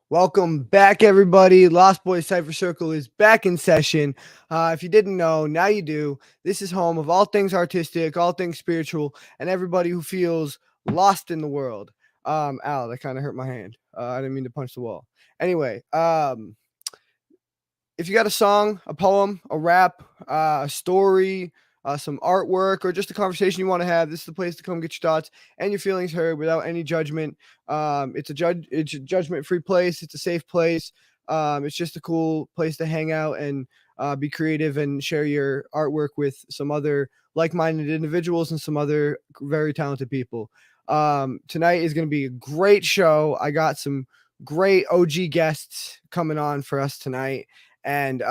Welcome back, everybody. Lostboys Cypher Circle is back in session. If you didn't know, now you do. This is home of all things artistic, all things spiritual, and everybody who feels lost in the world. Ow, that kind of hurt my hand. I didn't mean to punch the wall. Anyway, if you got a song, a poem, a rap, a story, some artwork, or just a conversation you want to have, this is the place to come get your thoughts and your feelings heard without any judgment. It's a judgment-free place. It's a safe place. It's just a cool place to hang out and be creative and share your artwork with some other like-minded individuals and some other very talented people. Tonight is going to be a great show. I got some great OG guests coming on for us tonight. And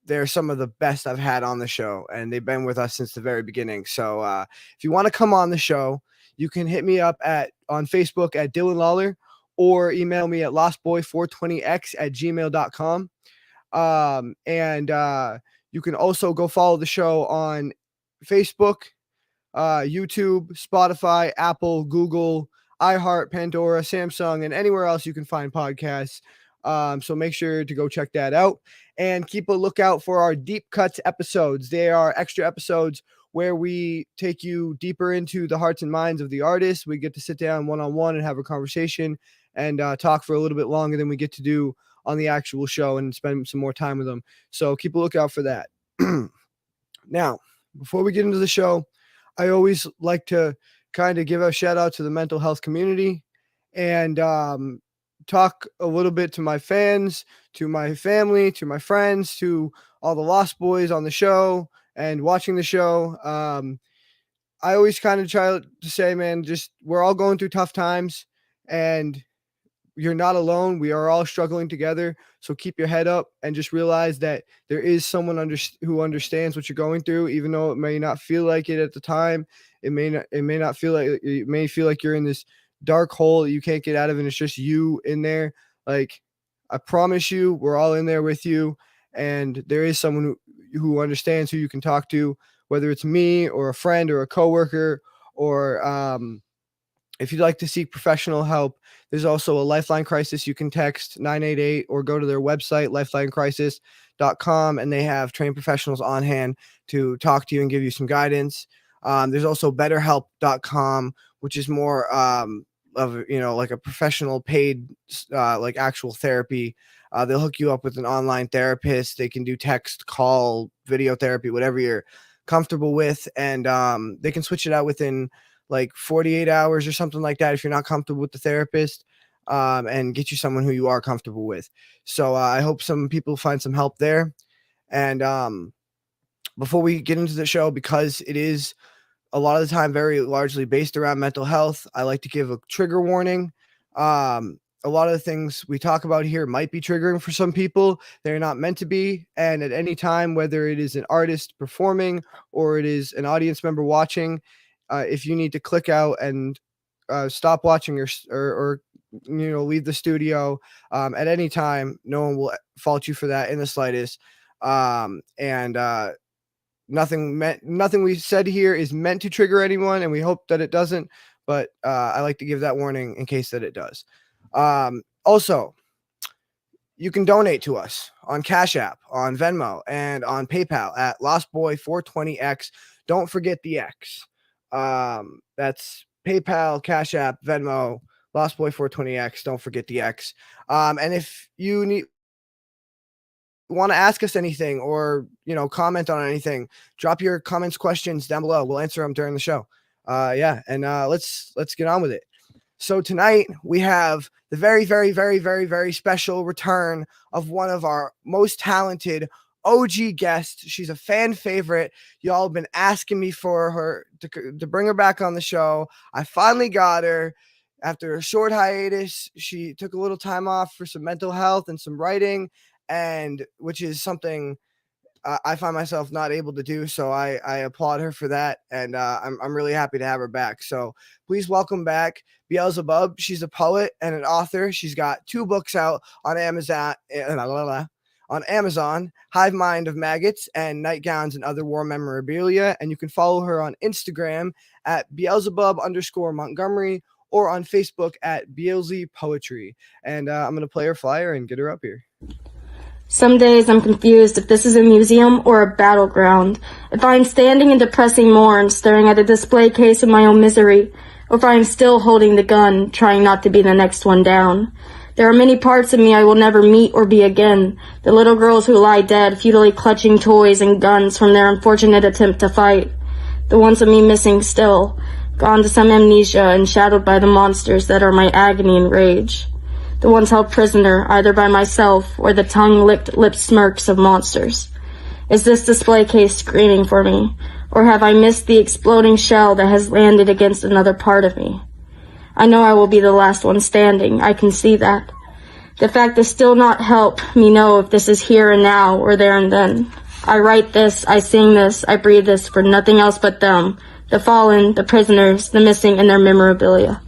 they're some of the best I've had on the show, and they've been with us since the very beginning. So if you want to come on the show, you can hit me up on Facebook at Dylan Lawler, or email me at lostboy420x@gmail.com. And you can also go follow the show on Facebook, YouTube, Spotify, Apple, Google, iHeart, Pandora, Samsung, and anywhere else you can find podcasts. So make sure to go check that out and keep a lookout for our deep cuts episodes. They are extra episodes where we take you deeper into the hearts and minds of the artists. We get to sit down one-on-one and have a conversation and talk for a little bit longer than we get to do on the actual show and spend some more time with them. So keep a lookout for that. Now, before we get into the show, I always like to kind of give a shout out to the mental health community and talk a little bit to my fans, to my family, to my friends, to all the Lost Boys on the show and watching the show. I always kind of try to say, man, just we're all going through tough times and you're not alone. We are all struggling together. So keep your head up and just realize that there is someone who understands what you're going through, even though it may not feel like it at the time. It may not feel like it may feel like you're in this dark hole that you can't get out of, and it's just you in there. Like, I promise you, we're all in there with you, and there is someone who understands, who you can talk to, whether it's me or a friend or a coworker, or if you'd like to seek professional help, there's also a Lifeline Crisis. You can text 988 or go to their website, lifelinecrisis.com, and they have trained professionals on hand to talk to you and give you some guidance. There's also betterhelp.com, which is more of, like a professional paid, like actual therapy. They'll hook you up with an online therapist. They can do text, call, video therapy, whatever you're comfortable with. And they can switch it out within like 48 hours or something like that if you're not comfortable with the therapist, and get you someone who you are comfortable with. So I hope some people find some help there. And before we get into the show, because it is a lot of the time very largely based around mental health, I like to give a trigger warning. A lot of the things we talk about here might be triggering for some people. They're not meant to be. And at any time, whether it is an artist performing or it is an audience member watching, if you need to click out and stop watching or leave the studio at any time, no one will fault you for that in the slightest. Nothing we said here is meant to trigger anyone, and we hope that it doesn't. But I like to give that warning in case that it does. Also, you can donate to us on Cash App, on Venmo, and on PayPal at LostBoy420X. Don't forget the X. That's PayPal, Cash App, Venmo, LostBoy420X. Don't forget the X. And if you want to ask us anything or comment on anything, drop your comments, questions down below. We'll answer them during the show. Let's get on with it. So tonight we have the very, very, very, very, very special return of one of our most talented OG guests. She's a fan favorite. Y'all have been asking me for her to bring her back on the show. I finally got her. After a short hiatus, she took a little time off for some mental health and some writing, and which is something I find myself not able to do. So I applaud her for that. And I'm really happy to have her back. So please welcome back Beelzebub. She's a poet and an author. She's got 2 books out on Amazon, Hive Mind of Maggots and Nightgowns and Other War Memorabilia. And you can follow her on Instagram at Beelzebub_Montgomery or on Facebook at Beelzebub Poetry. And I'm going to play her flyer and get her up here. Some days I'm confused if this is a museum or a battleground, if I am standing in depressing mourn, staring at a display case of my own misery, or if I am still holding the gun, trying not to be the next one down. There are many parts of me I will never meet or be again, the little girls who lie dead, futilely clutching toys and guns from their unfortunate attempt to fight. The ones of me missing still, gone to some amnesia and shadowed by the monsters that are my agony and rage. The ones held prisoner either by myself or the tongue-licked lip smirks of monsters. Is this display case screaming for me, or have I missed the exploding shell that has landed against another part of me? I know I will be the last one standing, I can see that. The fact does still not help me know if this is here and now or there and then. I write this, I sing this, I breathe this for nothing else but them, the fallen, the prisoners, the missing, and their memorabilia.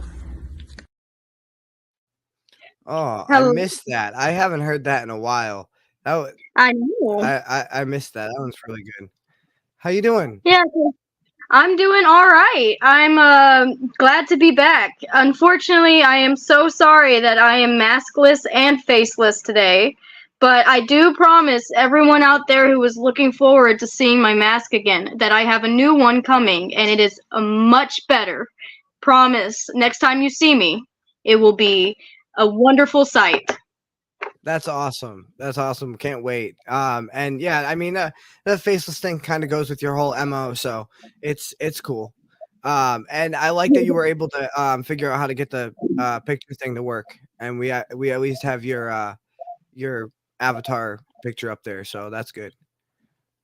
Oh, Hello. I missed that. I haven't heard that in a while. I know. I missed that. That one's really good. How you doing? Yeah, I'm doing all right. I'm glad to be back. Unfortunately, I am so sorry that I am maskless and faceless today, but I do promise everyone out there who is looking forward to seeing my mask again that I have a new one coming, and it is a much better. Promise, next time you see me, it will be a wonderful sight. That's awesome. That's awesome. Can't wait. And yeah, I mean, the faceless thing kind of goes with your whole MO, so it's cool. And I like that you were able to figure out how to get the picture thing to work, and we at least have your avatar picture up there, so that's good.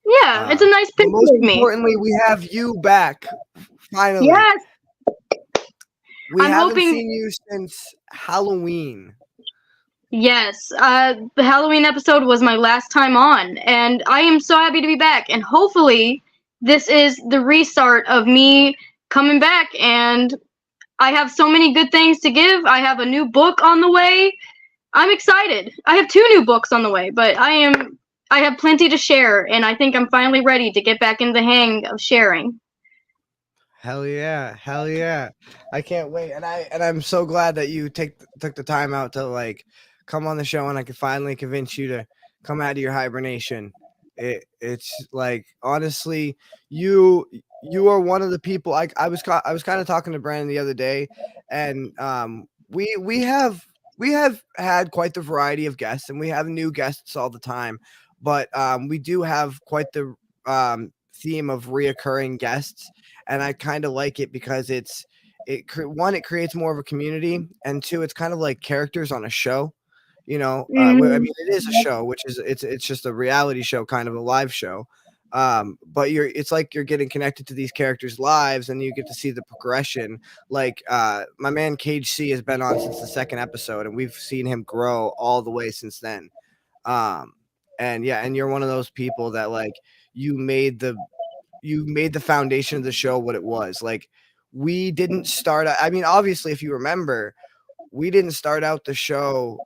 Yeah, it's a nice But picture most of me. importantly, we have you back finally. Yes, We I'm haven't hoping- seen you since Halloween. yes. The Halloween episode was my last time on, and I am so happy to be back. And hopefully, this is the restart of me coming back. And I have so many good things to give. I have a new book on the way. I'm excited. I have 2 new books on the way, but I have plenty to share, and I think I'm finally ready to get back in the hang of sharing. Hell yeah. I can't wait. And I'm so glad that you took the time out to like come on the show, and I could finally convince you to come out of your hibernation. It's like, honestly, you are one of the people. I was kind of talking to Brandon the other day, and we have had quite the variety of guests, and we have new guests all the time, but we do have quite the theme of reoccurring guests, and I kind of like it because it creates more of a community, and 2, it's kind of like characters on a show. I mean, it is a show, which is it's just a reality show, kind of a live show. But it's like you're getting connected to these characters' lives, and you get to see the progression. Like my man Cage C has been on since the 2nd episode, and we've seen him grow all the way since then. And yeah, and you're one of those people that like you made the foundation of the show what it was. Like, we didn't start. I mean, obviously, if you remember, we didn't start out the show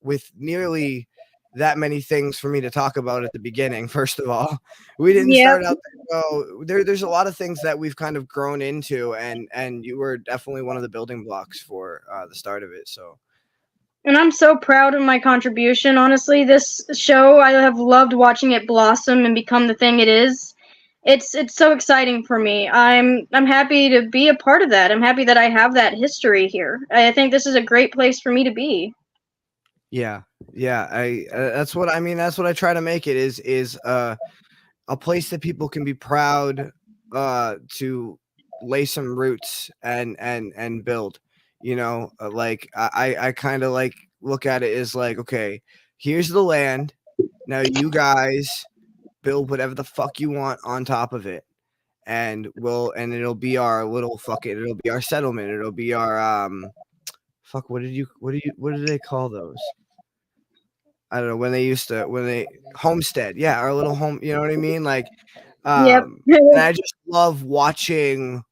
with nearly that many things for me to talk about at the beginning. First of all, we didn't start out the show. There's a lot of things that we've kind of grown into, and you were definitely one of the building blocks for the start of it. So. And I'm so proud of my contribution. Honestly, this show, I have loved watching it blossom and become the thing it is. It's so exciting for me. I'm happy to be a part of that. I'm happy that I have that history here. I think this is a great place for me to be. Yeah. That's what I mean. That's what I try to make it is a place that people can be proud to lay some roots and build. Like I kind of like look at it as like, okay, here's the land. Now you guys build whatever the fuck you want on top of it, and it'll be our it'll be our settlement. It'll be our what did they call those? I don't know, when they homestead. Yeah, our little home, you know what I mean? Like, Yep. and I just love watching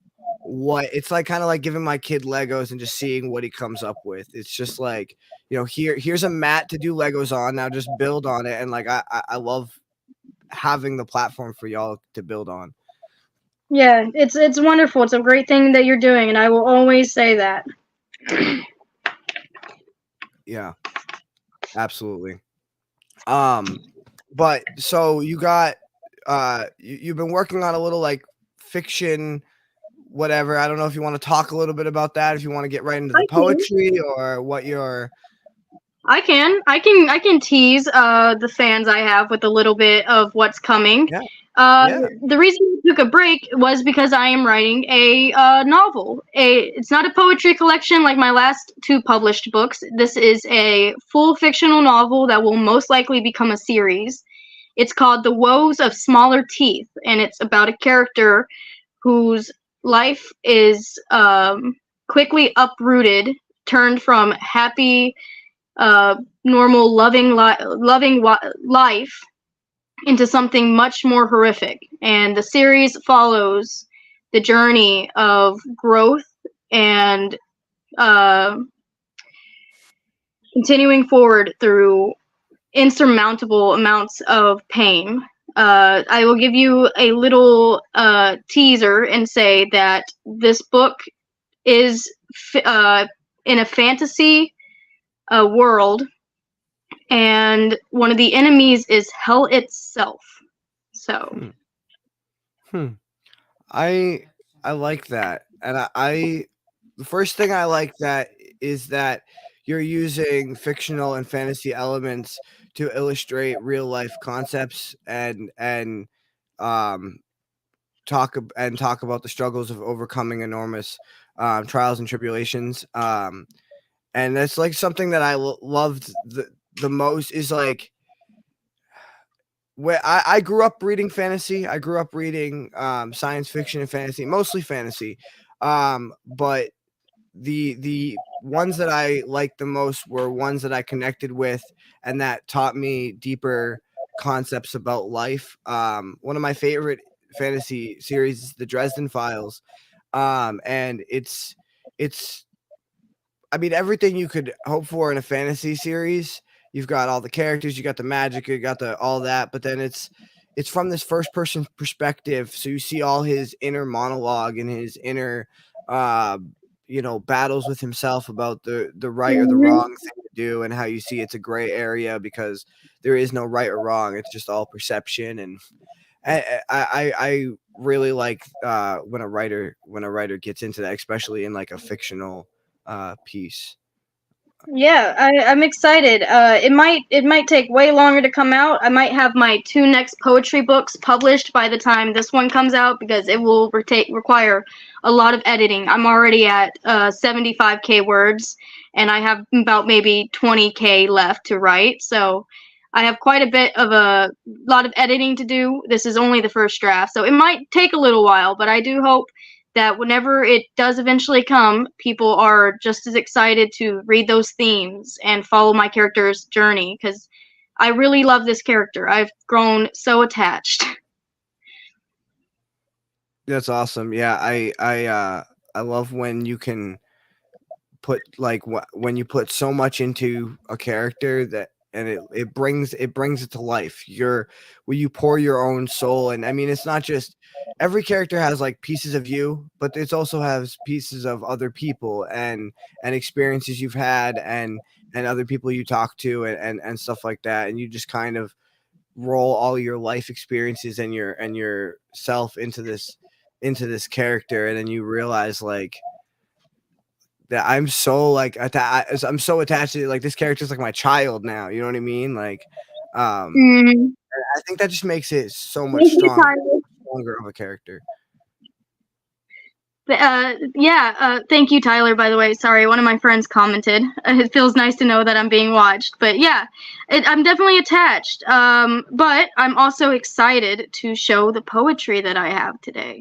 what it's like, kind of like giving my kid Legos and just seeing what he comes up with. It's just like, here's a mat to do Legos on. Now just build on it. And like, I love having the platform for y'all to build on. Yeah, it's wonderful. It's a great thing that you're doing, and I will always say that. Yeah, absolutely. But so you got you've been working on a little like fiction, whatever. I don't know if you want to talk a little bit about that, if you want to get right into the I can. poetry or what your I can tease the fans I have with a little bit of what's coming. yeah, Uh, yeah. the reason I took a break was because I am writing a novel. It's not a poetry collection like my last two published books. This is a full fictional novel that will most likely become a series. It's called The Woes of Smaller Teeth, and it's about a character whose life is quickly uprooted, turned from happy normal life into something much more horrific. And the series follows the journey of growth and uh, continuing forward through insurmountable amounts of pain. I will give you a little teaser and say that this book is in a fantasy world, and one of the enemies is hell itself. So Hmm. Hmm. I like that. And I the first thing I like that is that you're using fictional and fantasy elements to illustrate real life concepts and um talk about the struggles of overcoming enormous trials and tribulations. And that's like something that I loved the most is like where I grew up reading fantasy. I grew up reading science fiction and fantasy, mostly fantasy. But the ones that I liked the most were ones that I connected with and that taught me deeper concepts about life. One of my favorite fantasy series is the Dresden Files. And it's I mean everything you could hope for in a fantasy series. You've got all the characters, you got the magic, you got the all that, but then it's from this first person perspective, so you see all his inner monologue and his inner uh battles with himself about the right or the mhm. wrong thing to do, and how you see it's a gray area because there is no right or wrong, it's just all perception. And I really like when a writer gets into that, especially in like a fictional piece. Yeah, I'm excited. It might take way longer to come out. I might have my two next poetry books published by the time this one comes out because it will require a lot of editing. I'm already at 75K words, and I have about maybe 20K left to write. So I have quite a bit of a lot of editing to do. This is only the first draft, so it might take a little while, but I do hope that whenever it does eventually come, people are just as excited to read those themes and follow my character's journey because I really love this character. I've grown so attached. That's awesome. Yeah, I love when you can put like when you put so much into a character that and it brings it to life. You're When you pour your own soul, and I mean it's not just every character has like pieces of you, but it also has pieces of other people and experiences you've had and other people you talk to and stuff like that, and you just kind of roll all your life experiences and your self into this character, and then you realize like that I'm so like I'm so attached to like this character's like my child now. You know what I mean? Like, Mm-hmm. I think that just makes it so much Thank you, Tyler. stronger of a character. Thank you, Tyler, by the way. Sorry, one of my friends commented. It feels nice to know that I'm being watched. But yeah, I'm definitely attached. But I'm also excited to show the poetry that I have today.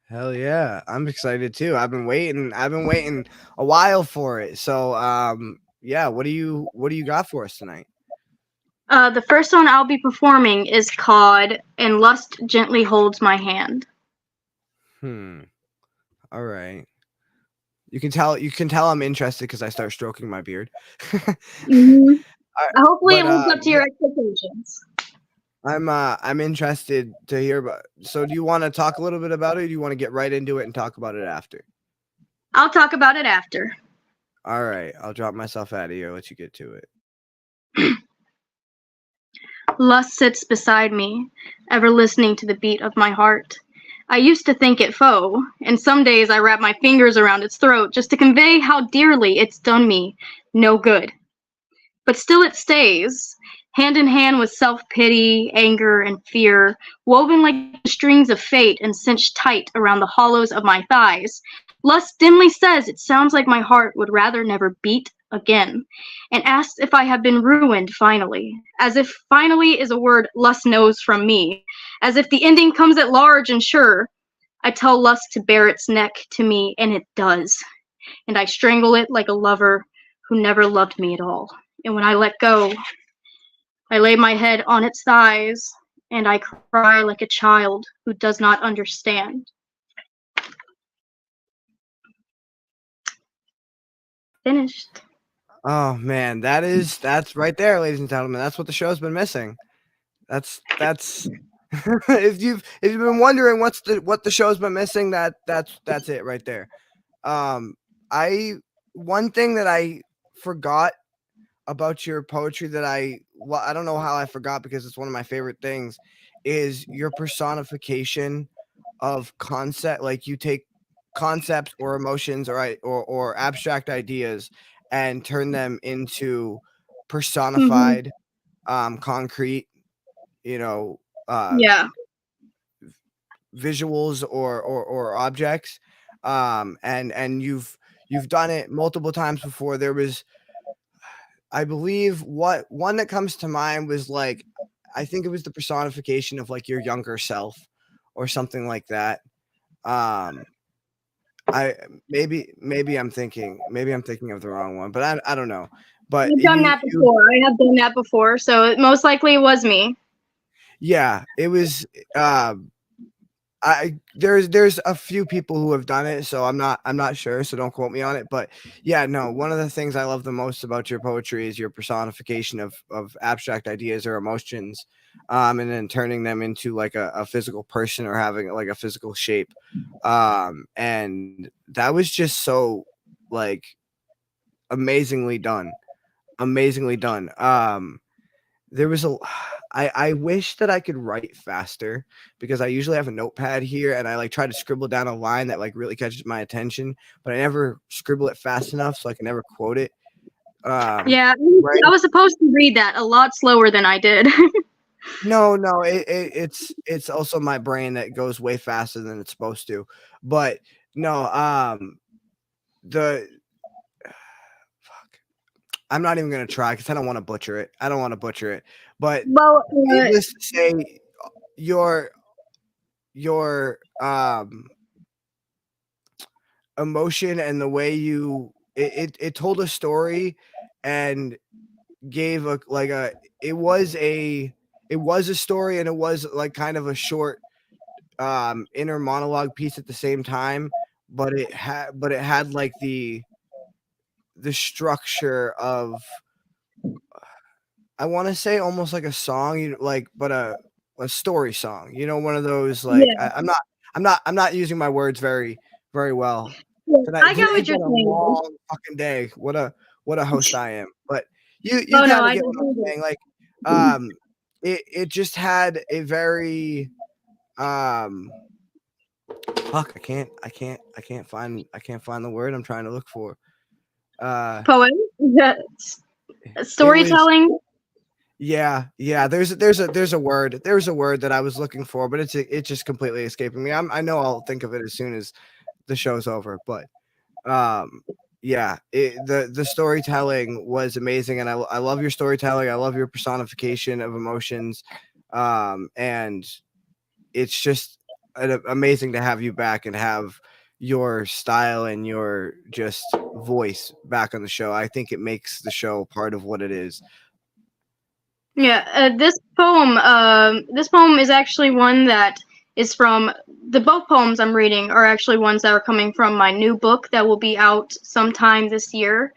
Hell yeah, I'm excited too. I've been waiting a while for it. So, yeah, what do you got for us tonight? The first one I'll be performing is called And Lust Gently Holds My Hand. Hmm. All right. You can tell I'm interested because I start stroking my beard. Mm-hmm. Hopefully, But it lives up to your expectations. I'm interested to hear about. So, do you want to talk a little bit about it? Or do you want to get right into it and talk about it after? I'll talk about it after. All right, I'll drop myself out of here. Let you get to it. Lust sits beside me, ever listening to the beat of my heart. I used to think it foe, and some days I wrap my fingers around its throat just to convey how dearly it's done me no good. But still it stays, hand in hand with self-pity, anger, and fear, woven like strings of fate and cinched tight around the hollows of my thighs. Lust dimly says it sounds like my heart would rather never beat again, and asks if I have been ruined finally, as if finally is a word Lust knows from me, as if the ending comes at large and sure. I tell Lust to bare its neck to me, and it does, and I strangle it like a lover who never loved me at all. And when I let go, I lay my head on its thighs, and I cry like a child who does not understand. Finished. Oh man, that's right there, ladies and gentlemen. That's what the show's been missing. That's if you've been wondering what the show's been missing, that's it right there. I one thing that I forgot about your poetry that I don't know how I forgot because it's one of my favorite things is your personification of concept. Like you take concepts or emotions or abstract ideas and turn them into personified concrete, you know, Yeah. visuals or objects. And you've done it multiple times before. There was, I believe, one that comes to mind was like, I think it was the personification of like your younger self or something like that. I maybe I'm thinking of the wrong one, but I don't know. But I've done that before. I have done that before, so it most likely was me. yeah, it was. There's a few people who have done it, so I'm not sure, so don't quote me on it. But yeah, no, one of the things I love the most about your poetry is your personification of abstract ideas or emotions, and then turning them into like a physical person or having like a physical shape. And that was just so like amazingly done. Amazingly done. There was I wish that I could write faster because I usually have a notepad here and I like try to scribble down a line that like really catches my attention, but I never scribble it fast enough so I can never quote it. Yeah, Right? I was supposed to read that a lot slower than I did. No, it's also my brain that goes way faster than it's supposed to. But no, the fuck. I'm not even gonna try because I don't want to butcher it. I don't want to butcher it. But Well, needless to say, your emotion and the way it told a story and gave it was a story and it was like kind of a short inner monologue piece at the same time, but it had like the structure of, I want to say almost like a song, but a story song. One of those like yeah, I'm not using my words very very well. I get Today's what you're been a saying. long fucking day. What a host I am. But you Oh no, kind of I get get what I'm it. saying. Like it just had a very fuck, I can't find the word I'm trying to look for. Poem, yeah. It was, Storytelling. yeah, there's a word. There's a word that I was looking for, but it's just completely escaping me. I know I'll think of it as soon as the show's over, but yeah, the storytelling was amazing, and I love your storytelling. I love your personification of emotions, and it's just amazing to have you back and have your style and your just voice back on the show. I think it makes the show part of what it is. Yeah, this poem is actually one that is from the both poems I'm reading are actually ones that are coming from my new book that will be out sometime this year.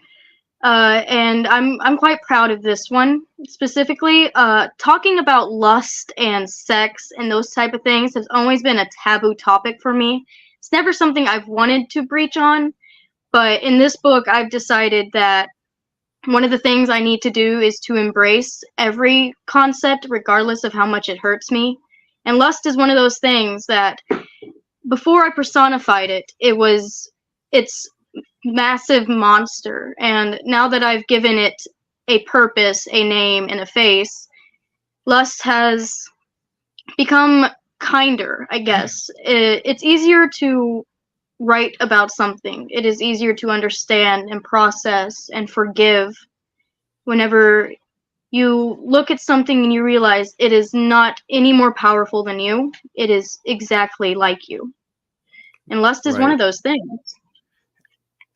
And I'm quite proud of this one specifically. Talking about lust and sex and those type of things has always been a taboo topic for me. It's never something I've wanted to breach on, but in this book, I've decided that one of the things I need to do is to embrace every concept, regardless of how much it hurts me. And lust is one of those things that before I personified it, it's massive monster. And now that I've given it a purpose, a name, and a face, lust has become kinder, I guess. It's easier to write about something. It is easier to understand and process and forgive whenever you look at something and you realize it is not any more powerful than you. It is exactly like you. And lust is one Right. of those things.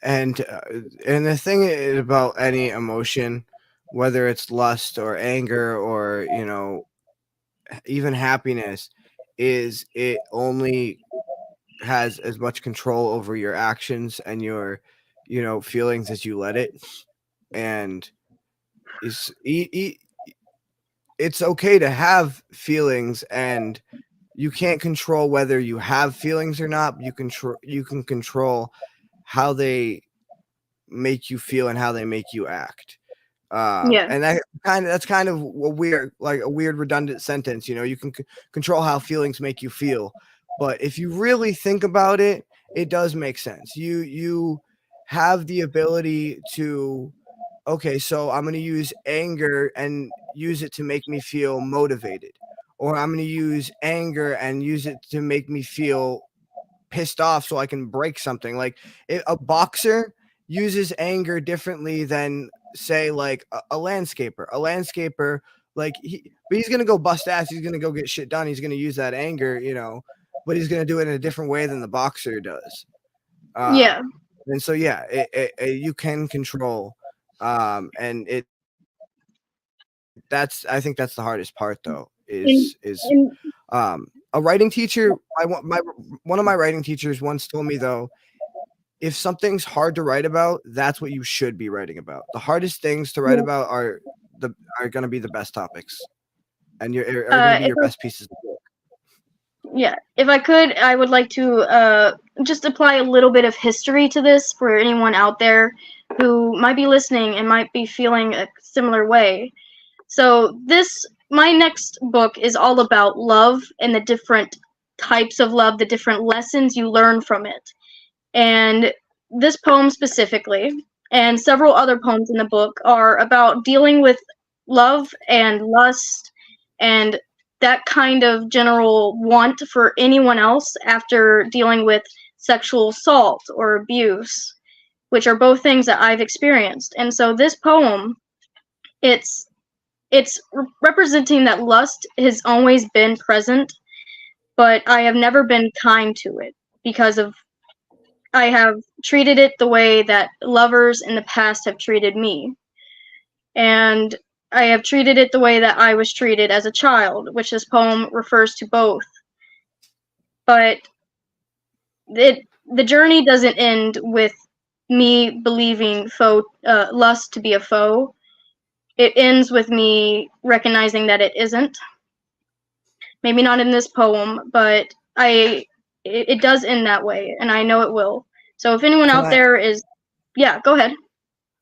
And the thing about any emotion, whether it's lust or anger or even happiness, is it only has as much control over your actions and your feelings as you let it. And is it's okay to have feelings, and you can't control whether you have feelings or not. But you can control how they make you feel and how they make you act. Yeah. And that's kind of a weird redundant sentence. You can control how feelings make you feel, but if you really think about it, it does make sense. You have the ability to, okay, so I'm going to use anger and use it to make me feel motivated, or I'm going to use anger and use it to make me feel pissed off so I can break something. Like a boxer uses anger differently than, say, like a landscaper. A landscaper, like but he's gonna go bust ass. He's gonna go get shit done. He's gonna use that anger, but he's gonna do it in a different way than the boxer does. Yeah. And so yeah, you can control, and I think that's the hardest part though. And, Is and a writing teacher. One of my writing teachers once told me though, if something's hard to write about, that's what you should be writing about. The hardest things to write about are going to be the best topics, and are going to be if your best pieces of work. Yeah, if I could, I would like to just apply a little bit of history to this for anyone out there who might be listening and might be feeling a similar way. So my next book is all about love and the different types of love, the different lessons you learn from it. And this poem specifically, and several other poems in the book, are about dealing with love and lust and that kind of general want for anyone else after dealing with sexual assault or abuse, which are both things that I've experienced. And so this poem, it's representing that lust has always been present, but I have never been kind to it because of I have treated it the way that lovers in the past have treated me. And I have treated it the way that I was treated as a child, which this poem refers to both. But the journey doesn't end with me believing lust to be a foe. It ends with me recognizing that it isn't. Maybe not in this poem, but it does end that way, and I know it will. So if anyone out there is, yeah, go ahead.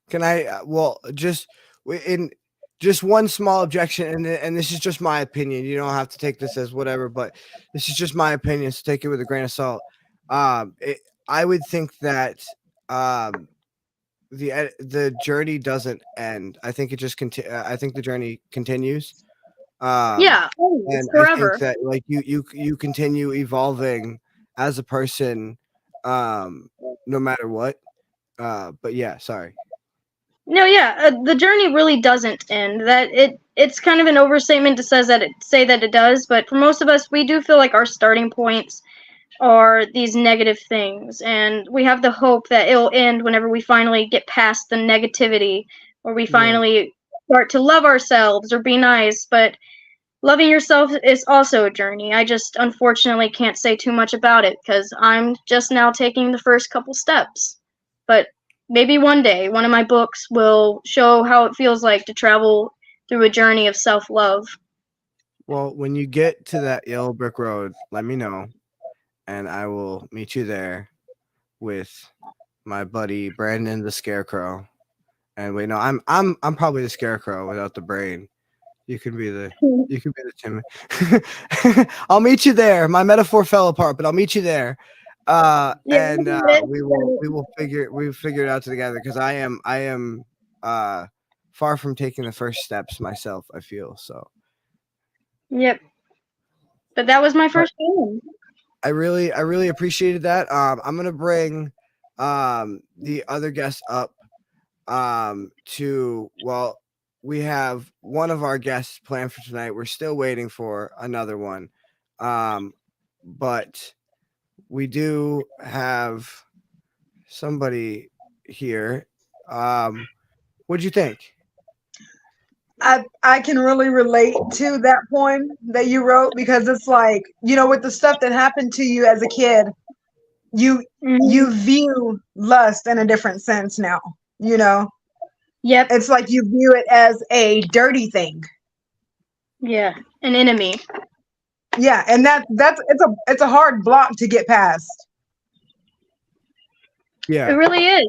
Can I? Well, just in just one small objection, and this is just my opinion. You don't have to take this as whatever, but this is just my opinion. So take it with a grain of salt. I would think that the journey doesn't end. I think it just I think the journey continues. Yeah, and forever. I think that like you continue evolving as a person, no matter what. But yeah, sorry. No, yeah, the journey really doesn't end. That it's kind of an overstatement to say that it does, but for most of us, we do feel like our starting points are these negative things, and we have the hope that it'll end whenever we finally get past the negativity, or we finally start to love ourselves or be nice. But loving yourself is also a journey. I just unfortunately can't say too much about it because I'm just now taking the first couple steps. But maybe one day one of my books will show how it feels like to travel through a journey of self-love. Well, when you get to that yellow brick road, let me know, and I will meet you there with my buddy Brandon the Scarecrow. And wait, no, I'm probably the Scarecrow without the brain. You can be the Tim. I'll meet you there. My metaphor fell apart, but I'll meet you there. And we will figure it out together, because I am far from taking the first steps myself, I feel so. Yep. But that was my first film. I really appreciated that. I'm gonna bring the other guests up we have one of our guests planned for tonight. We're still waiting for another one. But we do have somebody here. What'd you think? I can really relate to that poem that you wrote, because it's like, with the stuff that happened to you as a kid, you view lust in a different sense now, Yep. It's like you view it as a dirty thing. Yeah, an enemy. Yeah, and it's a hard block to get past. Yeah. It really is.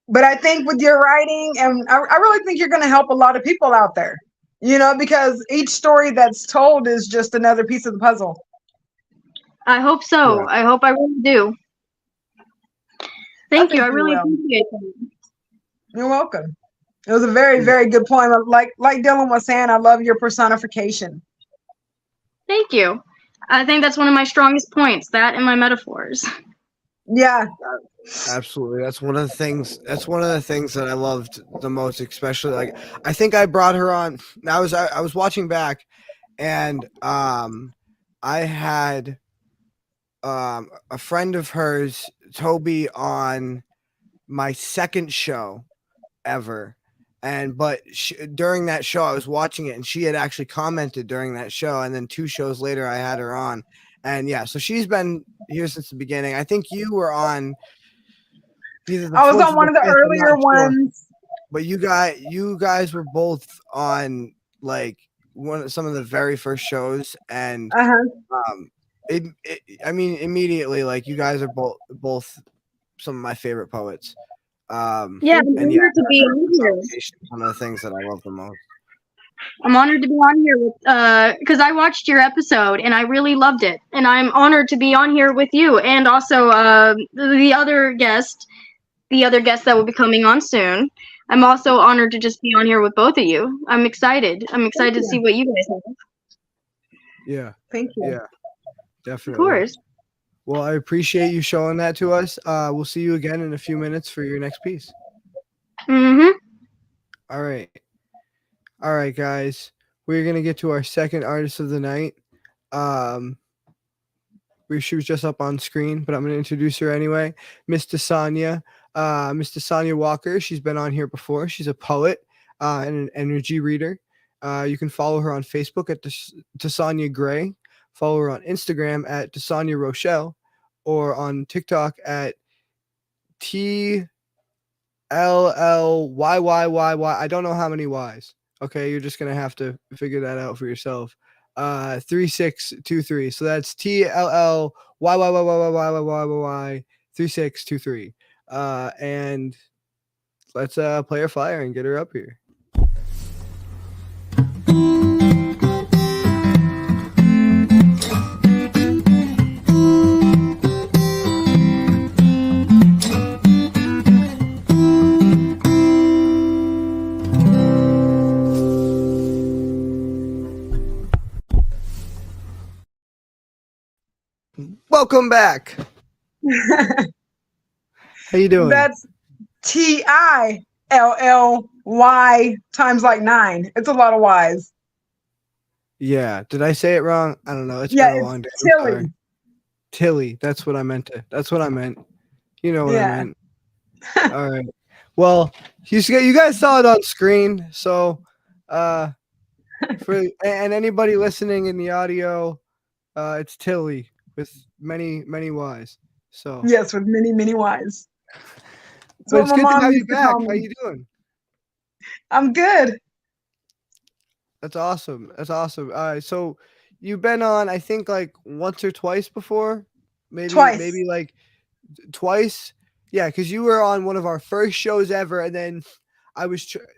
But I think with your writing, and I really think you're going to help a lot of people out there, because each story that's told is just another piece of the puzzle. I hope so. Yeah. I hope I really do. Thank you. I really will. appreciate that. You're welcome. It was a very, very good poem. Like Dylan was saying, I love your personification. Thank you. I think that's one of my strongest points, that and my metaphors. Yeah. Absolutely. That's one of the things that I loved the most, especially like I think I brought her on. I was watching back, and I had a friend of hers, Toby, on my second show ever. But during that show, I was watching it, and she had actually commented during that show. And then 2 shows later, I had her on, and yeah, so she's been here since the beginning. I think you were on either the I was fourth on or one the of the fifth, I'm earlier not sure. ones. But you guys were both on like some of the very first shows, and I mean, immediately, like, you guys are both some of my favorite poets. Yeah, I'm honored to be on here. One of the things that I love the most. I'm honored to be on here with, because I watched your episode and I really loved it, and I'm honored to be on here with you, and also the other guest that will be coming on soon. I'm also honored to just be on here with both of you. I'm excited. To see what you guys have. Yeah. Thank you. Yeah. Definitely. Of course. Well, I appreciate you showing that to us. We'll see you again in a few minutes for your next piece. Mm-hmm. All right, guys. We're gonna get to our second artist of the night. She was just up on screen, but I'm gonna introduce her anyway. Miss Desanya. Miss Desanya Walker. She's been on here before. She's a poet and an energy reader. You can follow her on Facebook at Desanya Gray. Follow her on Instagram at Desanya Rochelle, or on TikTok at TLLYYYY. I don't know how many Y's. Okay, you're just gonna have to figure that out for yourself. 3623. So that's TLLYYYYYYYY 3623. And let's play her flyer and get her up here. Welcome back. How you doing? That's TILLY times like 9. It's a lot of Y's. Yeah. Did I say it wrong? I don't know. It's Yeah, been a long day. Tilly. Tilly. That's what I meant. You know what I meant. All right. Well, you guys saw it on screen. So and anybody listening in the audio, it's Tilly with many Y's. So yes, with many Y's. That's But what it's my good to mom have you used to back. call How me. you doing? I'm good. That's awesome. That's awesome. So you've been on, I think, like once or twice before, Twice. maybe like twice. Yeah, because you were on one of our first shows ever, and then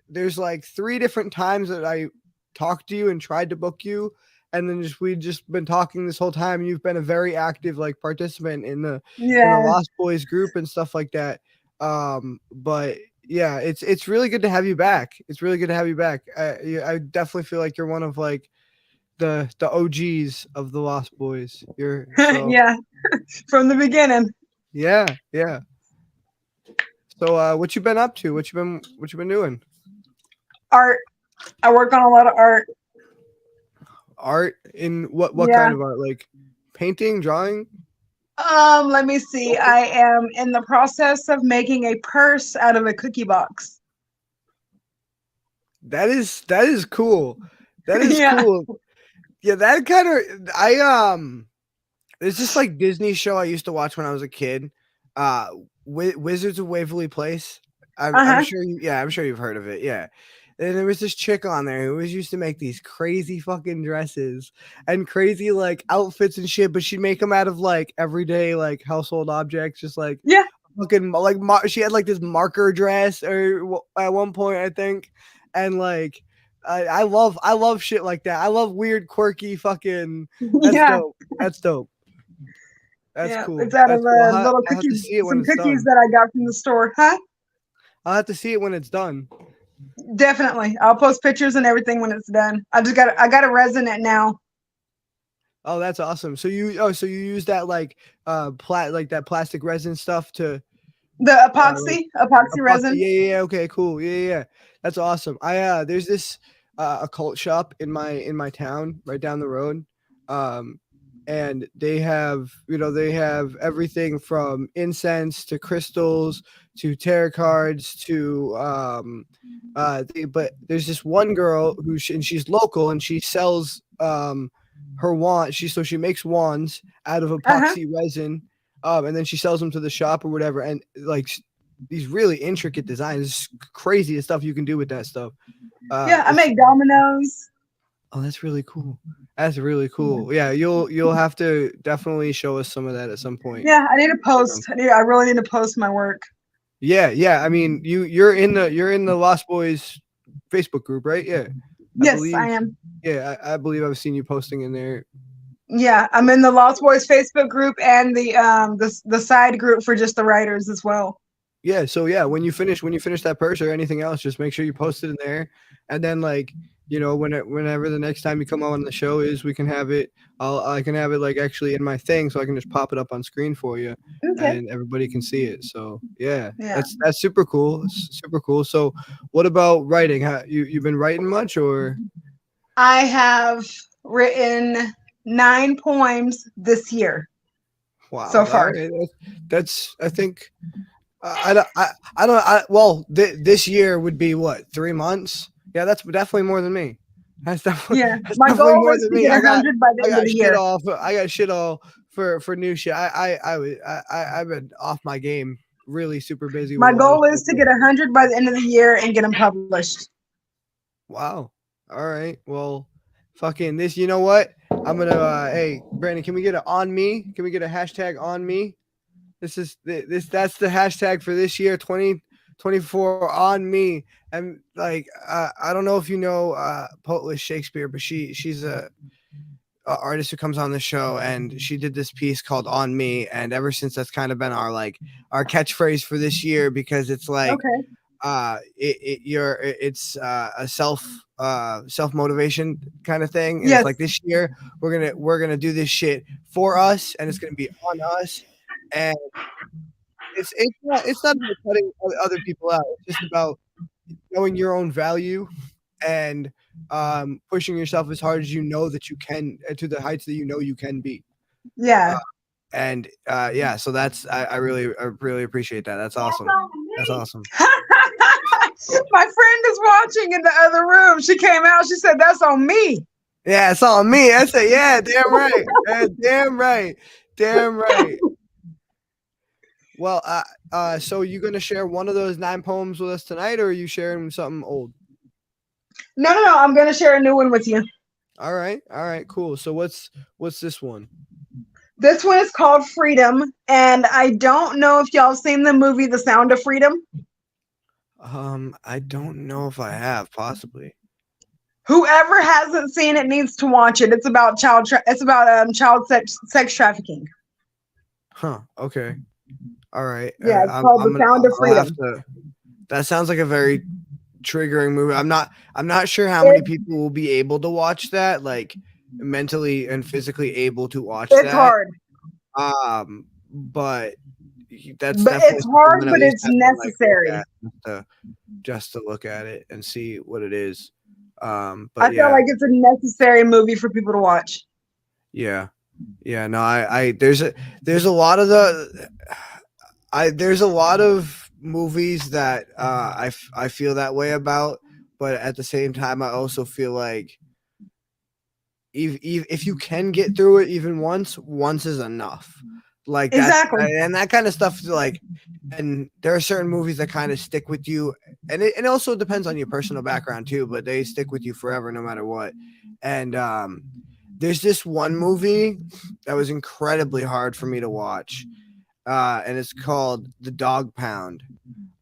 there's like 3 different times that I talked to you and tried to book you, and then we've just been talking this whole time. And you've been a very active like participant in the Yeah. Lost Boys group and stuff like that. But yeah, it's really good to have you back. It's really good to have you back. I definitely feel like you're one of like the OGs of the Lost Boys. You're so Yeah. From the beginning. yeah, yeah. So what you been up to? What you been doing? Art. I work on a lot of art. Art in what Yeah. kind of art? Like painting, drawing? Let me see. I am in the process of making a purse out of a cookie box. That is cool. That is Yeah. cool. Yeah, that kind of there's this like Disney show I used to watch when I was a kid. Wizards of Waverly Place. I'm Uh-huh. sure I'm sure you've heard of it. Yeah. And there was this chick on there who was used to make these crazy fucking dresses and crazy like outfits and shit, but she'd make them out of like everyday like household objects, just like Yeah. fucking like she had like this marker dress or at one point I think, and like I love shit like that. I love weird, quirky fucking. That's Yeah. dope. That's dope. That's Yeah. cool. It's out of That's cool. little I'll have to cookies, see it when some it's cookies done. that I got from the store. Huh? I'll have to see it when it's done. Definitely. I'll post pictures and everything when it's done. I got a resin it now. Oh, that's awesome. So you use that like like that plastic resin stuff to The like epoxy epoxy. resin. Yeah. Okay, cool. Yeah. That's awesome. There's this occult shop in my town right down the road. And they have everything from incense to crystals to tarot cards to but there's this one girl and she's local and she sells her wand. She makes wands out of Uh-huh. epoxy resin, and then she sells them to the shop or whatever. And like these really intricate designs, crazy stuff you can do with that stuff. Yeah, I It's make dominoes. Oh, that's really cool. That's really cool. Yeah, you'll have to definitely show us some of that at some point. Yeah, I need to post. I really need to post my work. Yeah. I mean, you're in the Lost Boys Facebook group, right? Yeah. Yes, I am. Yeah, I believe I've seen you posting in there. Yeah, I'm in the Lost Boys Facebook group and the side group for just the writers as well. Yeah, so yeah, when you finish that purse or anything else, just make sure you post it in there, and then like whenever the next time you come on the show is, we can have it. I can have it like actually in my thing, so I can just pop it up on screen for you, Okay. and everybody can see it. So yeah, Yeah. that's super cool. It's super cool. So what about writing? You've been writing much or? I have written 9 poems this year. Wow, So far. all right. That's I think. Well, this year would be what, 3 months? Yeah, that's definitely more than me. That's definitely Yeah. that's My definitely goal more is than to me. get 100 by the end of the year. I got shit all for new shit. I've been off my game, really super busy with My a lot of goal is shit. to get 100 by the end of the year and get them published. Wow. All right. Well, fucking this. You know what? I'm gonna. Hey, Brandon, can we get an on me? Can we get a hashtag on me? That's the hashtag for this year, 2024 on me. And like I don't know if you know Poetless Shakespeare, but she's a artist who comes on the show, and she did this piece called On Me, and ever since that's kind of been our catchphrase for this year, because it's like Okay. it's a self motivation kind of thing, and Yes. it's like this year we're gonna do this shit for us, and it's gonna be on us, and it's not about cutting other people out. It's just about knowing your own value and pushing yourself as hard as you know that you can, to the heights that you know you can be. Yeah. And yeah, so that's I really appreciate that. That's awesome. That's awesome. My friend is watching in the other room. She came out. She said, "That's on me." Yeah, it's on me. I said, yeah, damn right. Yeah, damn right. Damn right. Well, So you gonna share one of those 9 poems with us tonight, or are you sharing something old? No. I'm gonna share a new one with you. All right, cool. So what's this one? This one is called Freedom, and I don't know if y'all seen the movie The Sound of Freedom. I don't know if I have, possibly. Whoever hasn't seen it needs to watch it. It's about child sex trafficking. Huh. Okay. All right. Yeah, it's called The Sound of I'll have Freedom. to. That sounds like a very triggering movie. I'm not sure how many people will be able to watch that, like mentally and physically able to watch that. It's hard. But it's hard, but it's necessary. Just to look at it and see what it is. But I feel like it's a necessary movie for people to watch. Yeah. No, there's a lot of movies that I feel that way about, but at the same time I also feel like if you can get through it even once is enough. Like exactly. And that kind of stuff, like, and there are certain movies that kind of stick with you, and it also depends on your personal background too, but they stick with you forever no matter what. And there's this one movie that was incredibly hard for me to watch, and it's called The Dog Pound,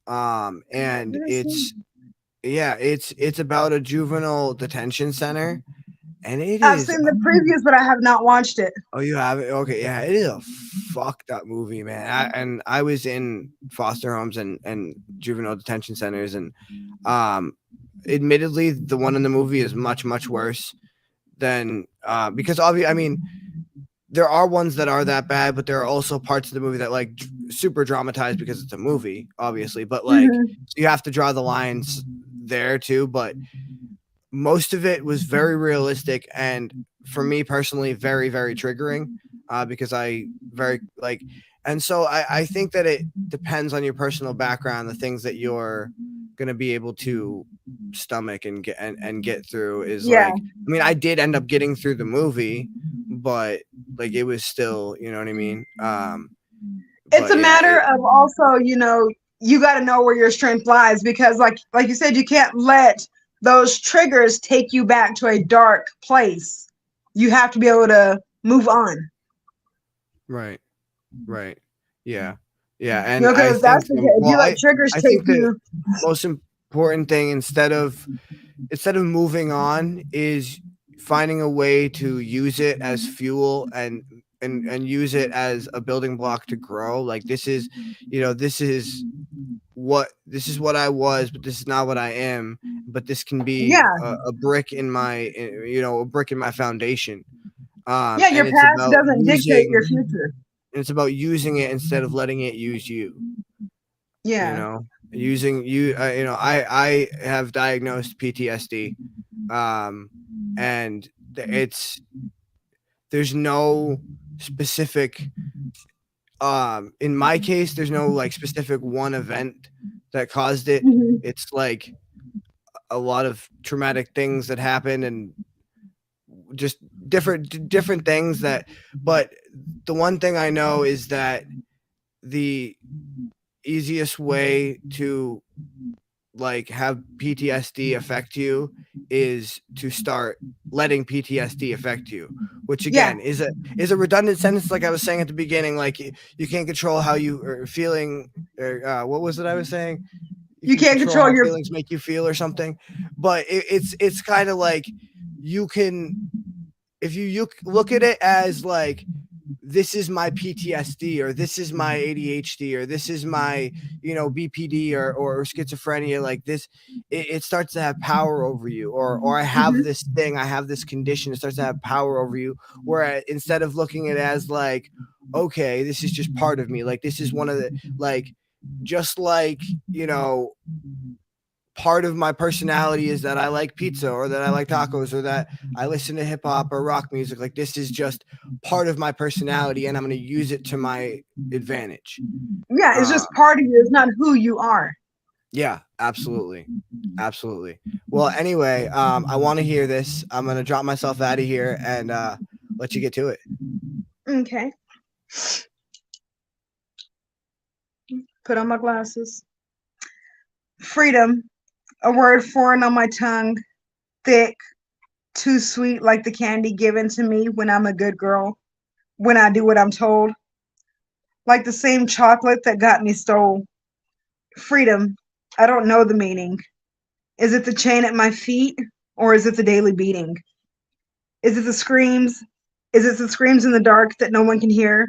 and it's about a juvenile detention center. And I've seen the previews, but I have not watched it. Oh, you have it? Okay, yeah, it is a fucked up movie, man. I was in foster homes and juvenile detention centers, and admittedly, the one in the movie is much worse than because obviously, I mean, there are ones that are that bad, but there are also parts of the movie that like super dramatized because it's a movie, obviously. But like, you have to draw the lines there too. But most of it was very realistic, and for me personally, very triggering, because and so I think that it depends on your personal background, the things that you're gonna be able to stomach and get through is like, I mean, I did end up getting through the movie, but like it was still, you know what I mean? It's a matter of also, you got to know where your strength lies, because like you said, you can't let those triggers take you back to a dark place. You have to be able to move on. Right. Yeah. And because that's because if you let triggers take you. The most important thing, instead of moving on, is finding a way to use it as fuel and use it as a building block to grow. Like, this is what I was, but this is not what I am. But this can be a brick in my, a brick in my foundation. Your past doesn't dictate your future. And it's about using it instead of letting it use you. Yeah. Using you. I have diagnosed PTSD, and there's no specific. In my case, there's no like specific one event that caused it. It's like a lot of traumatic things that happen, and just different things but the one thing I know is that the easiest way to like have PTSD affect you is to start letting PTSD affect you, which again is a redundant sentence. Like I was saying at the beginning, like you can't control how you are feeling, or what was it I was saying? You can't control how your feelings make you feel or something, but it's kind of like, you can, if you look at it as like, this is my PTSD, or this is my ADHD, or this is my, BPD or schizophrenia, like this, it starts to have power over you, or I have this thing, I have this condition, it starts to have power over you, where instead of looking at it as like, okay, this is just part of me, like this is one of the, like, just like, part of my personality is that I like pizza, or that I like tacos, or that I listen to hip hop or rock music. Like, this is just part of my personality, and I'm going to use it to my advantage. Yeah, it's just part of you. It's not who you are. Yeah, absolutely. Well, anyway, I want to hear this. I'm going to drop myself out of here and let you get to it. Okay. Put on my glasses. Freedom, a word foreign on my tongue, thick, too sweet like the candy given to me when I'm a good girl, when I do what I'm told, like the same chocolate that got me stole. Freedom, I don't know the meaning. Is it the chain at my feet, or is it the daily beating? Is it the screams? Is it the screams in the dark that no one can hear?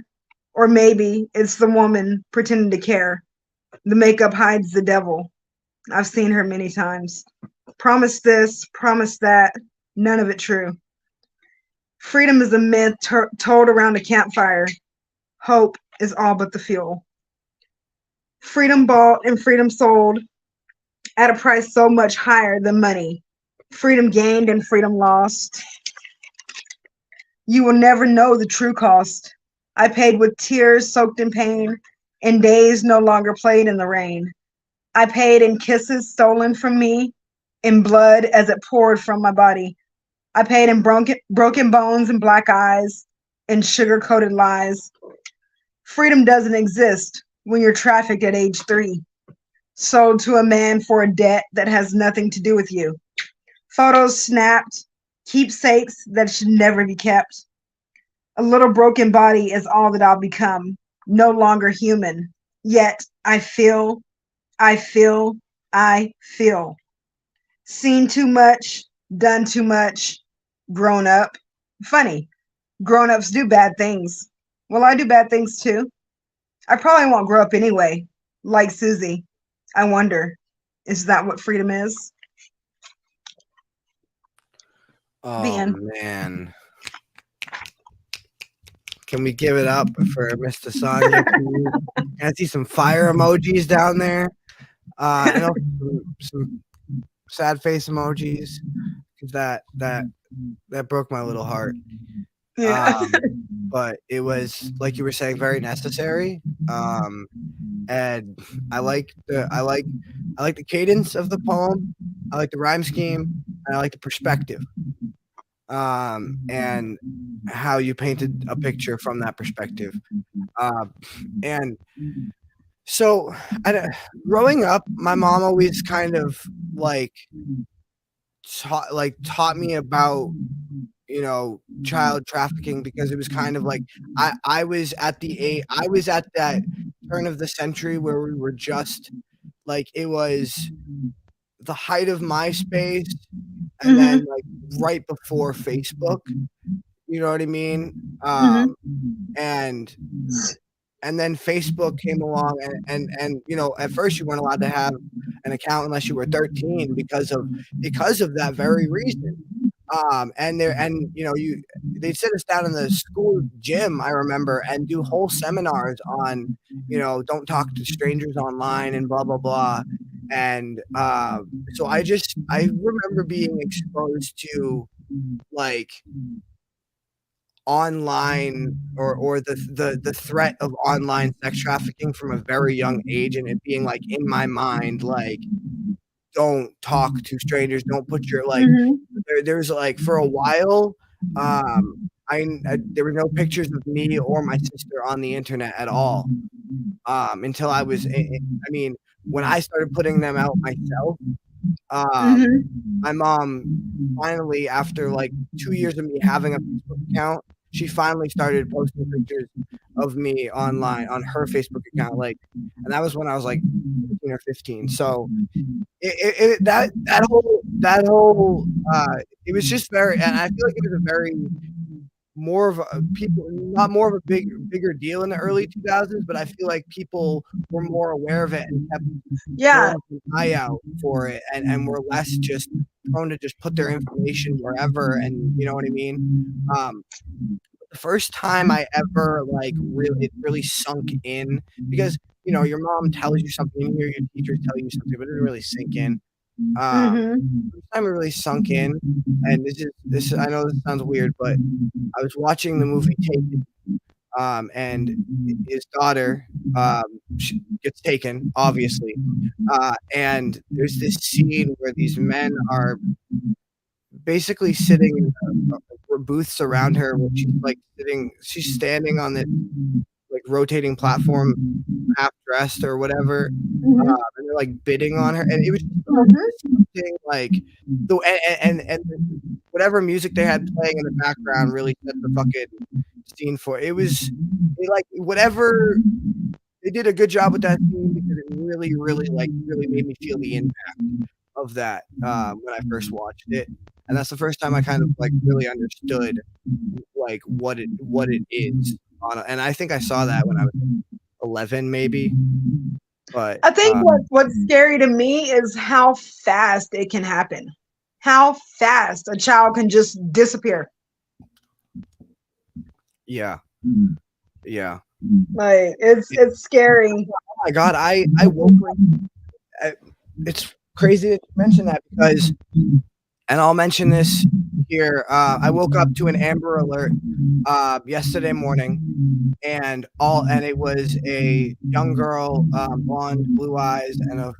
Or maybe it's the woman pretending to care. The makeup hides the devil. I've seen her many times. Promise this, promise that, none of it true. Freedom is a myth told around a campfire. Hope is all but the fuel. Freedom bought and freedom sold at a price so much higher than money. Freedom gained and freedom lost. You will never know the true cost. I paid with tears soaked in pain and days no longer played in the rain. I paid in kisses stolen from me, in blood as it poured from my body. I paid in broken bones and black eyes, in sugar-coated lies. Freedom doesn't exist when you're trafficked at age 3, sold to a man for a debt that has nothing to do with you. Photos snapped, keepsakes that should never be kept. A little broken body is all that I'll become, no longer human. Yet I feel. Seen too much, done too much, grown up. Funny, grown-ups do bad things. Well, I do bad things too. I probably won't grow up anyway, like Susie. I wonder, is that what freedom is? Oh, man. Can we give it up for Mr. Sonia? I see some fire emojis down there. And also some sad face emojis. That broke my little heart. Yeah. But it was, like you were saying, very necessary. And I like the cadence of the poem. I like the rhyme scheme. And I like the perspective. And how you painted a picture from that perspective. And so growing up, my mom always kind of taught me about, child trafficking, because it was kind of like I was at that turn of the century where we were just it was the height of MySpace, and then right before Facebook, you know what I mean? And then Facebook came along, and at first you weren't allowed to have an account unless you were 13 because of that very reason. They'd sit us down in the school gym, I remember, and do whole seminars on, don't talk to strangers online and blah blah blah. And so I remember being exposed to online or the threat of online sex trafficking from a very young age, and it being in my mind, don't talk to strangers, don't put your there's for a while there were no pictures of me or my sister on the internet at all, until I was when I started putting them out myself. My mom finally, after 2 years of me having a Facebook account, she finally started posting pictures of me online on her Facebook account, and that was when I was 14 or 15. So that whole it was just very, and I feel like it was a very not more of a bigger deal in the early 2000s, but I feel like people were more aware of it and kept an eye out for it, and were less just prone to just put their information wherever, and you know what I mean. The first time I ever really sunk in, because your mom tells you something, and your teachers tell you something, but it didn't really sink in. The first time it really sunk in, and this I know this sounds weird, but I was watching the movie Taken, and his daughter she gets taken, obviously, and there's this scene where these men are basically sitting in booths around her, where she's standing on this rotating platform, half dressed or whatever, Mhm. and they're like bidding on her, and it was just so Mhm. disgusting, like the and whatever music they had playing in the background really set the fucking scene for it. It was like whatever they did a good job with that scene because it really, really really made me feel the impact of that when I first watched it, and that's the first time I kind of like really understood like what it is. And I think I saw that when I was 11, maybe. But I think what's scary to me is how fast it can happen. How fast a child can just disappear. yeah. Like it's scary. Oh my god, I woke up. It's crazy that you mention that because, and I'll mention this here. I woke up to an Amber Alert yesterday morning, and it was a young girl, blonde, blue eyes, and a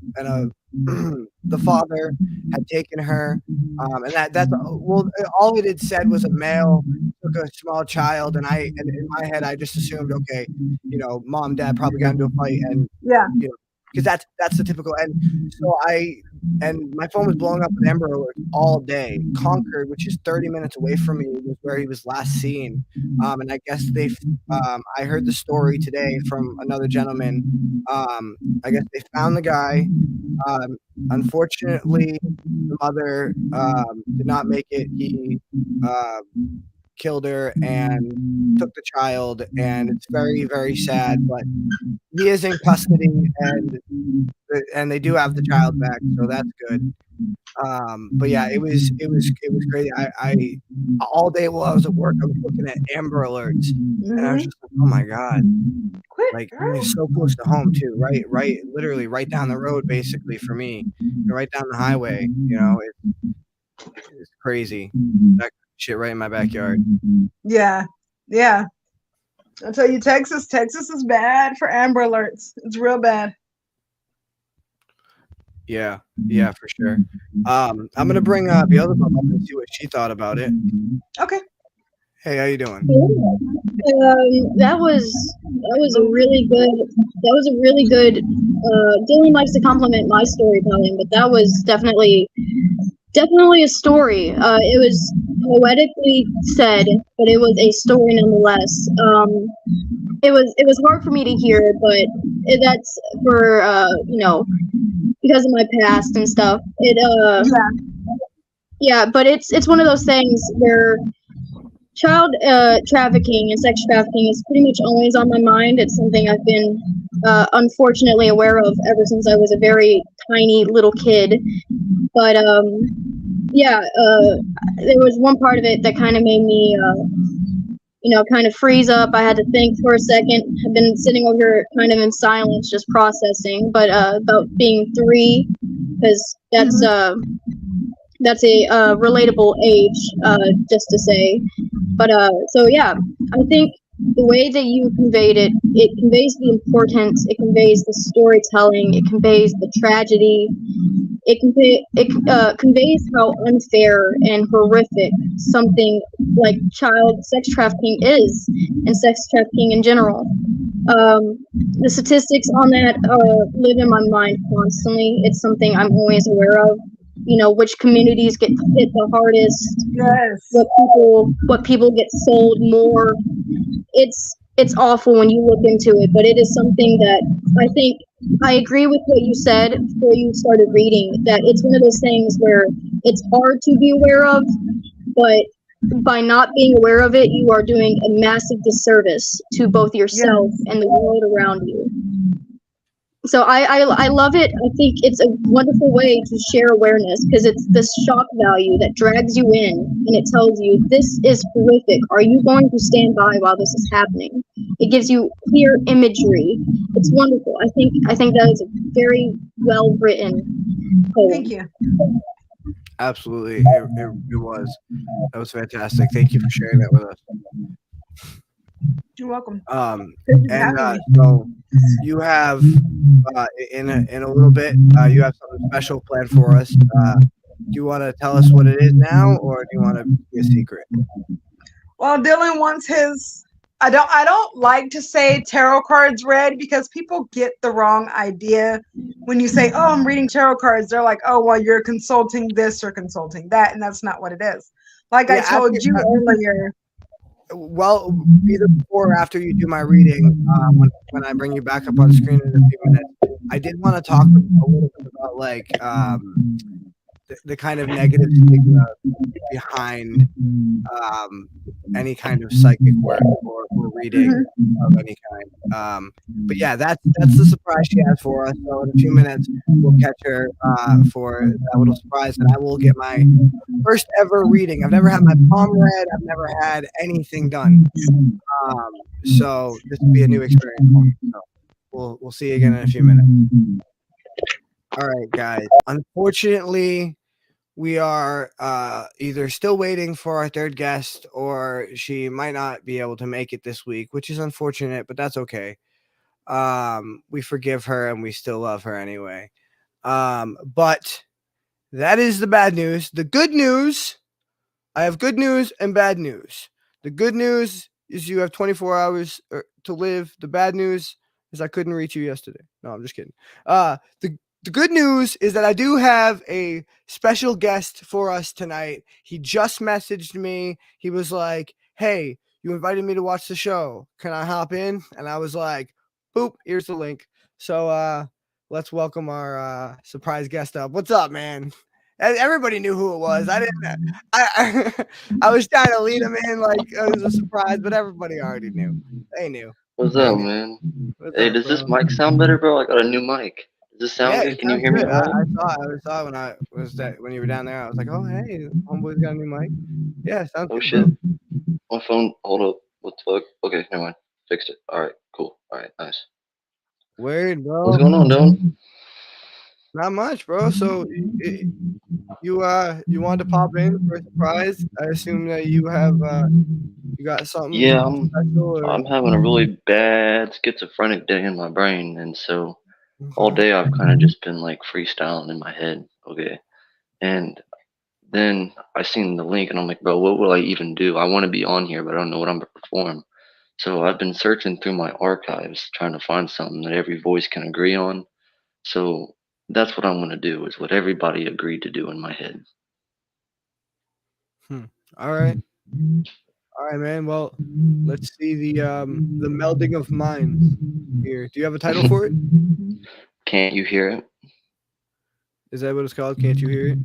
the father had taken her, and that's well, all it had said was a male took a small child, and in my head I just assumed, okay, mom, dad probably got into a fight, and Yeah. because that's the typical. And so my phone was blowing up with Amber Alert all day. Concord, which is 30 minutes away from me, was where he was last seen. And I guess I heard the story today from another gentleman. I guess they found the guy. Unfortunately, the mother did not make it. He killed her and took the child, and it's very, very sad. But he is in custody, and they do have the child back, so that's good. But yeah, it was crazy. I all day while I was at work, I was looking at Amber Alerts, and I was just like, oh my god, like it's so close to home too, right, literally right down the road, basically for me, right down the highway. It's crazy. That shit right in my backyard. Yeah. I'll tell you, Texas is bad for Amber Alerts. It's real bad. Yeah, for sure. I'm gonna bring Beelzebub up and see what she thought about it. Okay. Hey, how you doing? That was a really good. Dylan likes to compliment my storytelling, but that was definitely a story. It was poetically said, but it was a story nonetheless. It was hard for me to hear, but that's for because of my past and stuff. But it's one of those things where child trafficking and sex trafficking is pretty much always on my mind. It's something I've been unfortunately aware of ever since I was a very tiny little kid. But there was one part of it that kind of made me kind of freeze up. I had to think for a second. I've been sitting over here kind of in silence, just processing. But about being 3, because that's a relatable age, just to say. But so yeah, I think the way that you conveyed it conveys the importance, it conveys the storytelling, it conveys the tragedy, it conveys how unfair and horrific something like child sex trafficking is, and sex trafficking in general. The statistics on that live in my mind constantly. It's something I'm always aware of. Which communities get hit the hardest. Yes. What people get sold more. It's awful when you look into it, but it is something that I think I agree with what you said before you started reading, that it's one of those things where it's hard to be aware of, but by not being aware of it, you are doing a massive disservice to both yourself and the world around you. So I love it. I think it's a wonderful way to share awareness, because it's this shock value that drags you in, and it tells you this is horrific. Are you going to stand by while this is happening? It gives you clear imagery. It's wonderful. I think that is a very well written poem. Thank you. Absolutely, it was. That was fantastic. Thank you for sharing that with us. You're welcome. So you have in a little bit you have something special planned for us. Do you want to tell us what it is now, or do you want to be a secret? Well, Dylan wants his I don't like to say tarot cards read because people get the wrong idea when you say, "Oh, I'm reading tarot cards." They're like, "Oh, well, you're consulting this or consulting that," and that's not what it is. Like I told you earlier. Well, either before or after you do my reading, when I bring you back up on screen in a few minutes, I did want to talk a little bit about like the kind of negative stigma behind any kind of psychic work or reading of any kind. But yeah, that's the surprise she has for us. So in a few minutes, we'll catch her for that little surprise, and I will get my first ever reading. I've never had my palm read. I've never had anything done. So this will be a new experience for me. So we'll see you again in a few minutes. All right, guys. Unfortunately, we are either still waiting for our third guest, or she might not be able to make it this week, which is unfortunate, but that's okay. We forgive her and we still love her anyway. But that is the bad news. The good news, I have good news and bad news. The good news is you have 24 hours to live. The bad news is I couldn't reach you yesterday. No, I'm just kidding. The good news is that I do have a special guest for us tonight. He just messaged me. He was like, "Hey, you invited me to watch the show. Can I hop in?" And I was like, "Boop, here's the link." So let's welcome our surprise guest up. What's up, man? Everybody knew who it was. I didn't. I was trying to lead him in like it was a surprise, but everybody already knew. They knew. What's up, man? Hey, does this mic sound better, bro? I got a new mic. Does this sound good? Can you hear me? I saw when you were down there. I was like, "Oh, hey, homeboy's got a new mic." Yeah, sounds good. Oh shit. Bro. My phone. Hold up. What the fuck? Okay, never mind. Fixed it. All right, cool. All right, nice. Weird, bro. What's going on, Dylan? Not much, bro. So you wanted to pop in for a surprise? I assume that you have you got something. Yeah, I'm having a really bad schizophrenic day in my brain, and so all day I've kind of just been like freestyling in my head. Okay, and then I seen the link and I'm like, bro, what will I even do? I want to be on here, but I don't know what I'm going to perform. So I've been searching through my archives trying to find something that every voice can agree on. So that's what I'm going to do, is what everybody agreed to do in my head. All right, man. Well, let's see the melding of minds here. Do you have a title for it? Can't you hear it? Is that what it's called? Can't you hear it?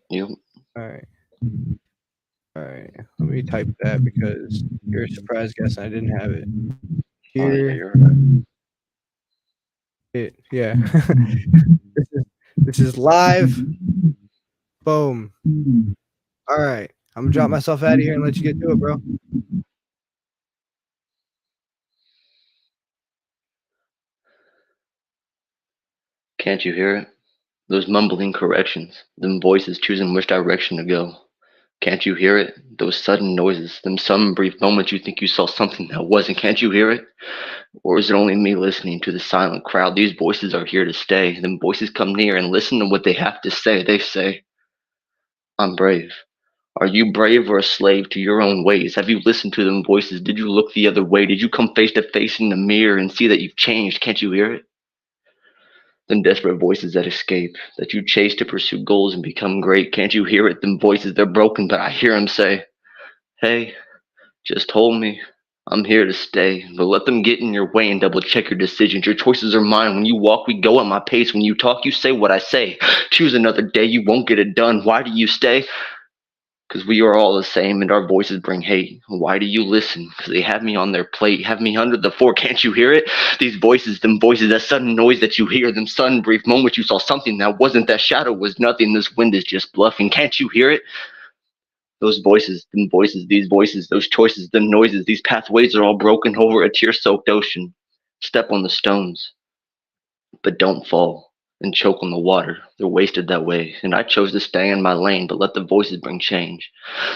Yep. All right. Let me type that because you're a surprise guest and I didn't have it. Here. Oh, yeah, you're right. Yeah. This is live. Boom. All right. I'm gonna drop myself out of here and let you get to it, bro. Can't you hear it? Those mumbling corrections, them voices choosing which direction to go. Can't you hear it? Those sudden noises, them some brief moments you think you saw something that wasn't. Can't you hear it? Or is it only me listening to the silent crowd? These voices are here to stay. Them voices come near and listen to what they have to say. They say, I'm brave. Are you brave or a slave to your own ways? Have you listened to them voices? Did you look the other way? Did you come face to face in the mirror and see that you've changed? Can't you hear it? Them desperate voices that escape, that you chase to pursue goals and become great. Can't you hear it? Them voices, they're broken, but I hear them say, hey, just hold me. I'm here to stay. But let them get in your way and double check your decisions. Your choices are mine. When you walk, we go at my pace. When you talk, you say what I say. Choose another day, you won't get it done. Why do you stay? Because we are all the same and our voices bring hate. Why do you listen? Because they have me on their plate, have me under the fork. Can't you hear it? These voices, them voices, that sudden noise that you hear, them sudden brief moment you saw something that wasn't, that shadow was nothing. This wind is just bluffing. Can't you hear it? Those voices, them voices, these voices, those choices, them noises, these pathways are all broken over a tear-soaked ocean. Step on the stones, but don't fall and choke on the water. They're wasted that way. And I chose to stay in my lane, but let the voices bring change.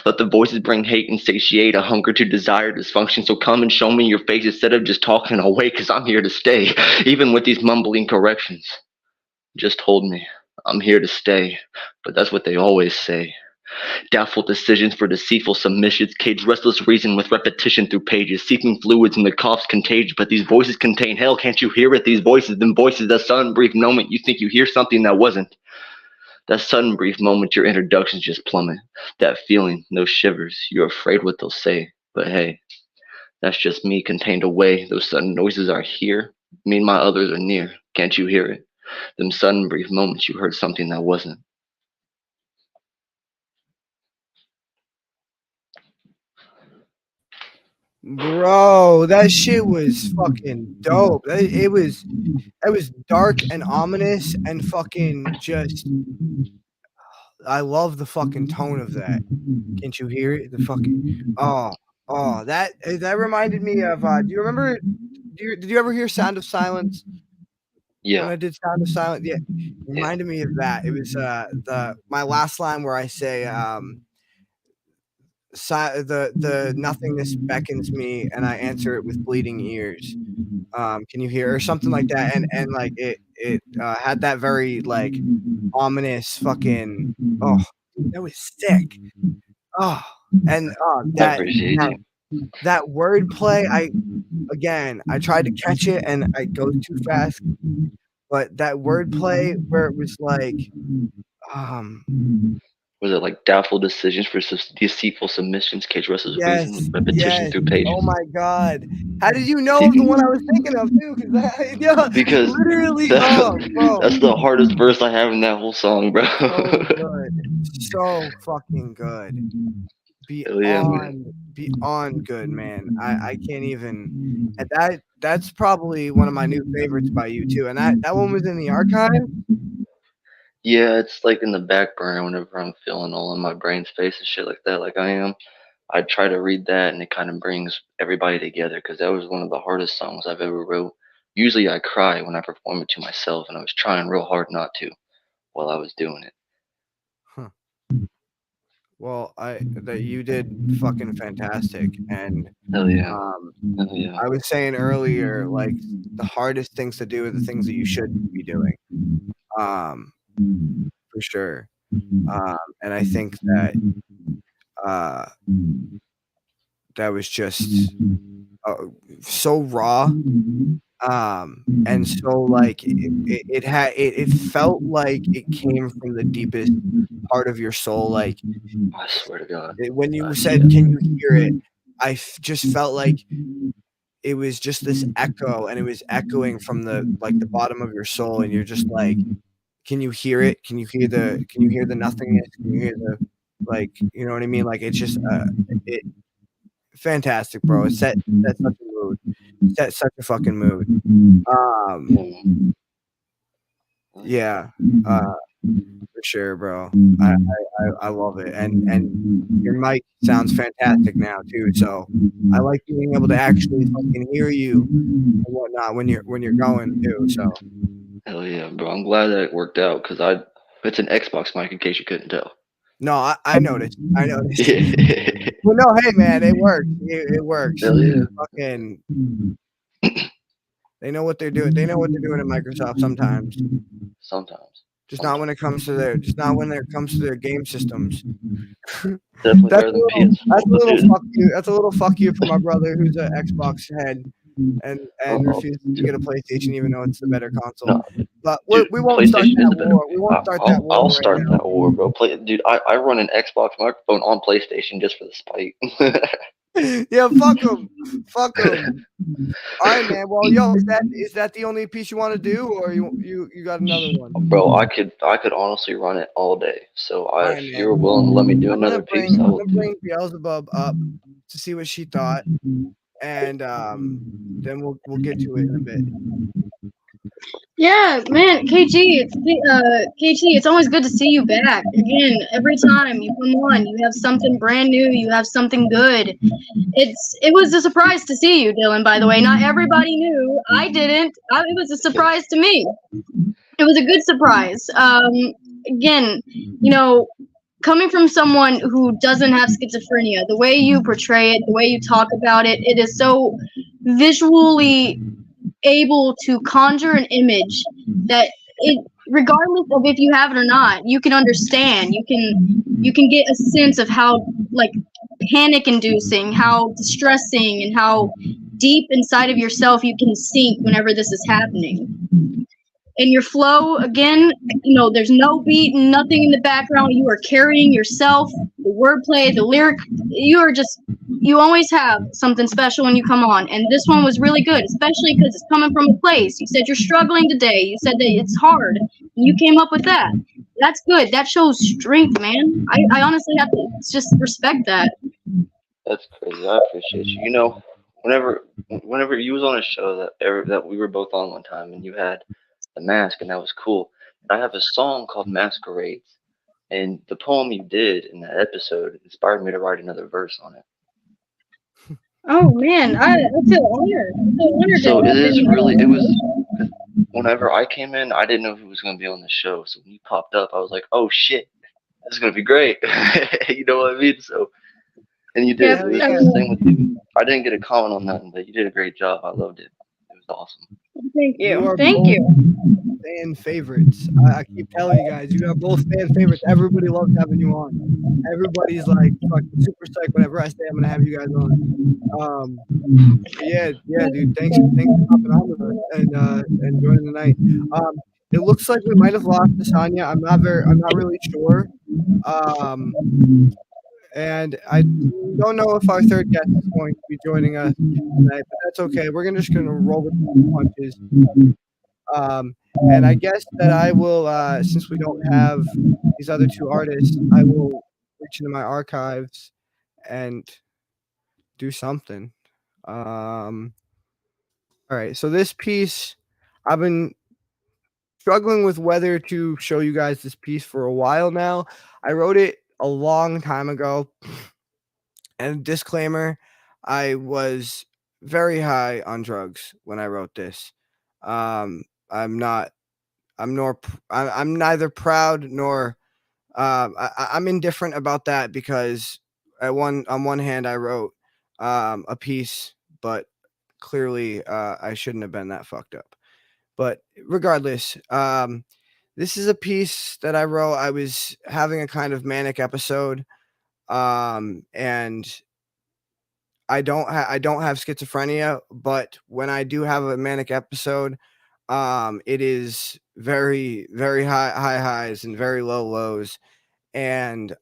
Let the voices bring hate and satiate a hunger to desire dysfunction. So come and show me your face instead of just talking away, because I'm here to stay, even with these mumbling corrections. Just hold me. I'm here to stay. But that's what they always say. Doubtful decisions for deceitful submissions, cage restless reason with repetition through pages, seeking fluids in the cough's contagion, but these voices contain hell, can't you hear it? These voices, them voices, that sudden brief moment you think you hear something that wasn't. That sudden brief moment your introductions just plummet. That feeling, no shivers, you're afraid what they'll say. But hey, that's just me contained away. Those sudden noises are here, me and my others are near. Can't you hear it? Them sudden brief moments you heard something that wasn't. Bro, that shit was fucking dope. It was dark and ominous and fucking just. I love the fucking tone of that. Can't you hear it? The fucking that reminded me of. Do you remember? Did you ever hear "Sound of Silence"? Yeah. When I did "Sound of Silence," yeah, it reminded me of that. It was my last line where I say the nothingness beckons me and I answer it with bleeding ears. Can you hear or something like that? And like it had that very like ominous fucking that was sick. And that wordplay, I tried to catch it and I go too fast, but that wordplay where it was like was it like doubtful decisions for deceitful submissions, cage restless reason with repetition through pages? Oh my god. How did you know of the one I was thinking of too? Because literally bro. That's the hardest verse I have in that whole song, bro. So good. So fucking good. Beyond good, man. I can't even. And that's probably one of my new favorites by you too. And that one was in the archive. Yeah, it's like in the back burner whenever I'm feeling all in my brain space and shit like that, like I am. I try to read that and it kind of brings everybody together because that was one of the hardest songs I've ever wrote. Usually I cry when I perform it to myself, and I was trying real hard not to while I was doing it. Huh. Well, that you did fucking fantastic, and Hell yeah. I was saying earlier, like the hardest things to do are the things that you should be doing, for sure. And I think that that was just so raw, and so like it felt like it came from the deepest part of your soul. Like I swear to God, when you said, "Can you hear it?" I just felt like it was just this echo, and it was echoing from the bottom of your soul, and you're just like, "Can you hear it? Can you hear the nothingness? Can you hear the you know what I mean?" Like it's just fantastic, bro. It set such a mood. Set such a fucking mood. Yeah, for sure, bro. I love it, and your mic sounds fantastic now too. So I like being able to actually fucking hear you and whatnot when you're going too. So hell yeah, bro. I'm glad that it worked out because it's an Xbox mic in case you couldn't tell. No, I noticed. Well, no, hey man, it works. It works. Hell yeah. Fucking. They know what they're doing. They know what they're doing at Microsoft sometimes. Just not when it comes to their game systems. Definitely better than PS4. That's a little fuck you. That's a little fuck you for my brother who's an Xbox head and refuses to get a PlayStation even though it's the better console. No, but we won't start that war. We won't start that war. I'll start that war, bro. Dude, I run an Xbox microphone on PlayStation just for the spite. Yeah, fuck them. Fuck them. All right, man. Well, yo, is that the only piece you want to do, or you got another one? Bro, I could honestly run it all day. So if you're willing to let me do another piece, I'm gonna bring Beelzebub up to see what she thought, and then we'll get to it in a bit. Yeah, man, KG, it's always good to see you back. Again, every time you come on, you have something brand new, you have something good. It was a surprise to see you, Dylan, by the way. Not everybody knew. I didn't. It was a surprise to me. It was a good surprise. Again, coming from someone who doesn't have schizophrenia, the way you portray it, the way you talk about it, it is so visually able to conjure an image that regardless of if you have it or not, you can understand. You can get a sense of how like panic inducing, how distressing, and how deep inside of yourself you can sink whenever this is happening. And your flow, again, there's no beat, nothing in the background. You are carrying yourself, the wordplay, the lyric. You always have something special when you come on. And this one was really good, especially because it's coming from a place. You said you're struggling today. You said that it's hard. And you came up with that. That's good. That shows strength, man. I honestly have to just respect that. That's crazy. I appreciate you. Whenever you was on a show that we were both on one time, and you had the mask, and that was cool. And I have a song called Masquerades, and the poem you did in that episode inspired me to write another verse on it. Oh man, I feel honored. So it was. Whenever I came in, I didn't know who was going to be on the show. So when you popped up, I was like, "Oh shit, this is going to be great." You know what I mean? So, and you did. It was the same with you. I didn't get a comment on nothing, but you did a great job. I loved it. It was awesome. Thank you. Thank you. Fan favorites. I keep telling you guys, you are both fan favorites. Everybody loves having you on. Everybody's like fucking super psyched whenever I say I'm gonna have you guys on. Yeah, dude. Thanks for popping on with us and joining the night. It looks like we might have lost Asanya. I'm not really sure. And I don't know if our third guest is going to be joining us tonight, but that's okay. We're just gonna roll with the punches. And I guess that I will, since we don't have these other two artists, I will reach into my archives and do something. All right. So this piece, I've been struggling with whether to show you guys this piece for a while now. I wrote it a long time ago. And disclaimer, I was very high on drugs when I wrote this. I'm neither proud nor I'm indifferent about that, because on one hand I wrote a piece, but clearly I shouldn't have been that fucked up. But regardless, this is a piece that I wrote. I was having a kind of manic episode, and I don't have schizophrenia, but when I do have a manic episode, it is very, very high highs and very low lows. And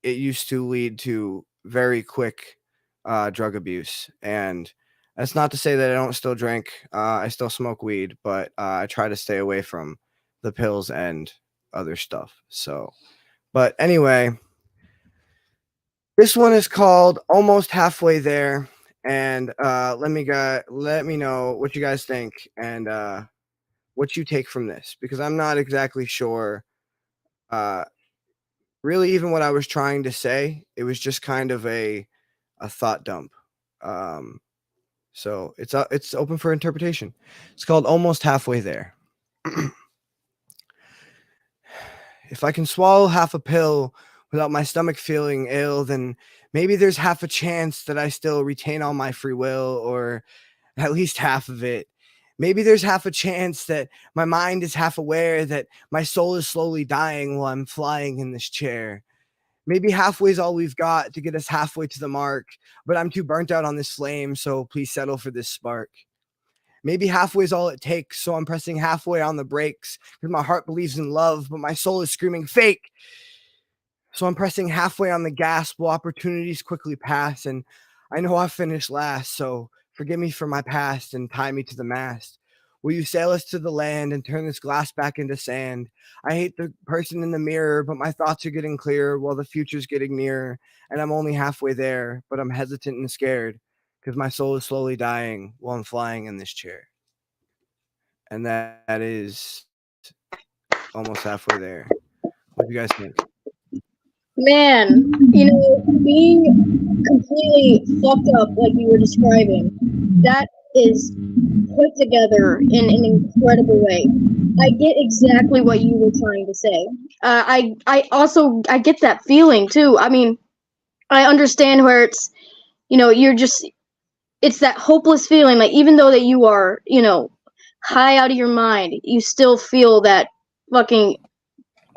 it used to lead to very quick drug abuse. And that's not to say that I don't still drink. I still smoke weed, but I try to stay away from the pills and other stuff. So, but anyway, this one is called Almost Halfway There. And let me know what you guys think and what you take from this, because I'm not exactly sure really even what I was trying to say. It was just kind of a thought dump. So it's open for interpretation. It's called Almost Halfway There. If I can swallow half a pill without my stomach feeling ill, then maybe there's half a chance that I still retain all my free will, or at least half of it. Maybe there's half a chance that my mind is half aware that my soul is slowly dying while I'm flying in this chair. Maybe halfway is all we've got to get us halfway to the mark, but I'm too burnt out on this flame, so please settle for this spark. Maybe halfway is all it takes, so I'm pressing halfway on the brakes, because my heart believes in love, but my soul is screaming fake. So I'm pressing halfway on the gas while opportunities quickly pass, and I know I've finished last, so forgive me for my past and tie me to the mast. Will you sail us to the land and turn this glass back into sand? I hate the person in the mirror, but my thoughts are getting clearer while the future's getting nearer, and I'm only halfway there, but I'm hesitant and scared, because my soul is slowly dying while I'm flying in this chair. And that is Almost Halfway There. What do you guys think? Man, being completely fucked up like you were describing, that is put together in an incredible way. I get exactly what you were trying to say. I get that feeling too. I mean, I understand where it's, it's that hopeless feeling, like even though that you are, high out of your mind, you still feel that fucking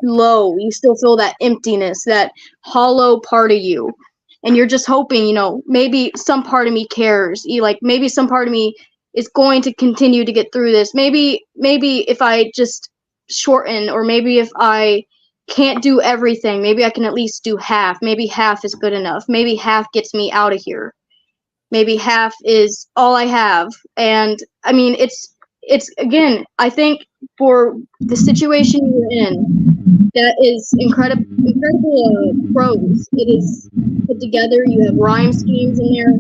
low. You still feel that emptiness, that hollow part of you. And you're just hoping, you know, maybe some part of me cares. Maybe some part of me is going to continue to get through this. Maybe if I just shorten, or maybe if I can't do everything, maybe I can at least do half. Maybe half is good enough. Maybe half gets me out of here. Maybe half is all I have. And I mean, it's again, I think for the situation you're in, that is incredible prose. It is put together. You have rhyme schemes in there.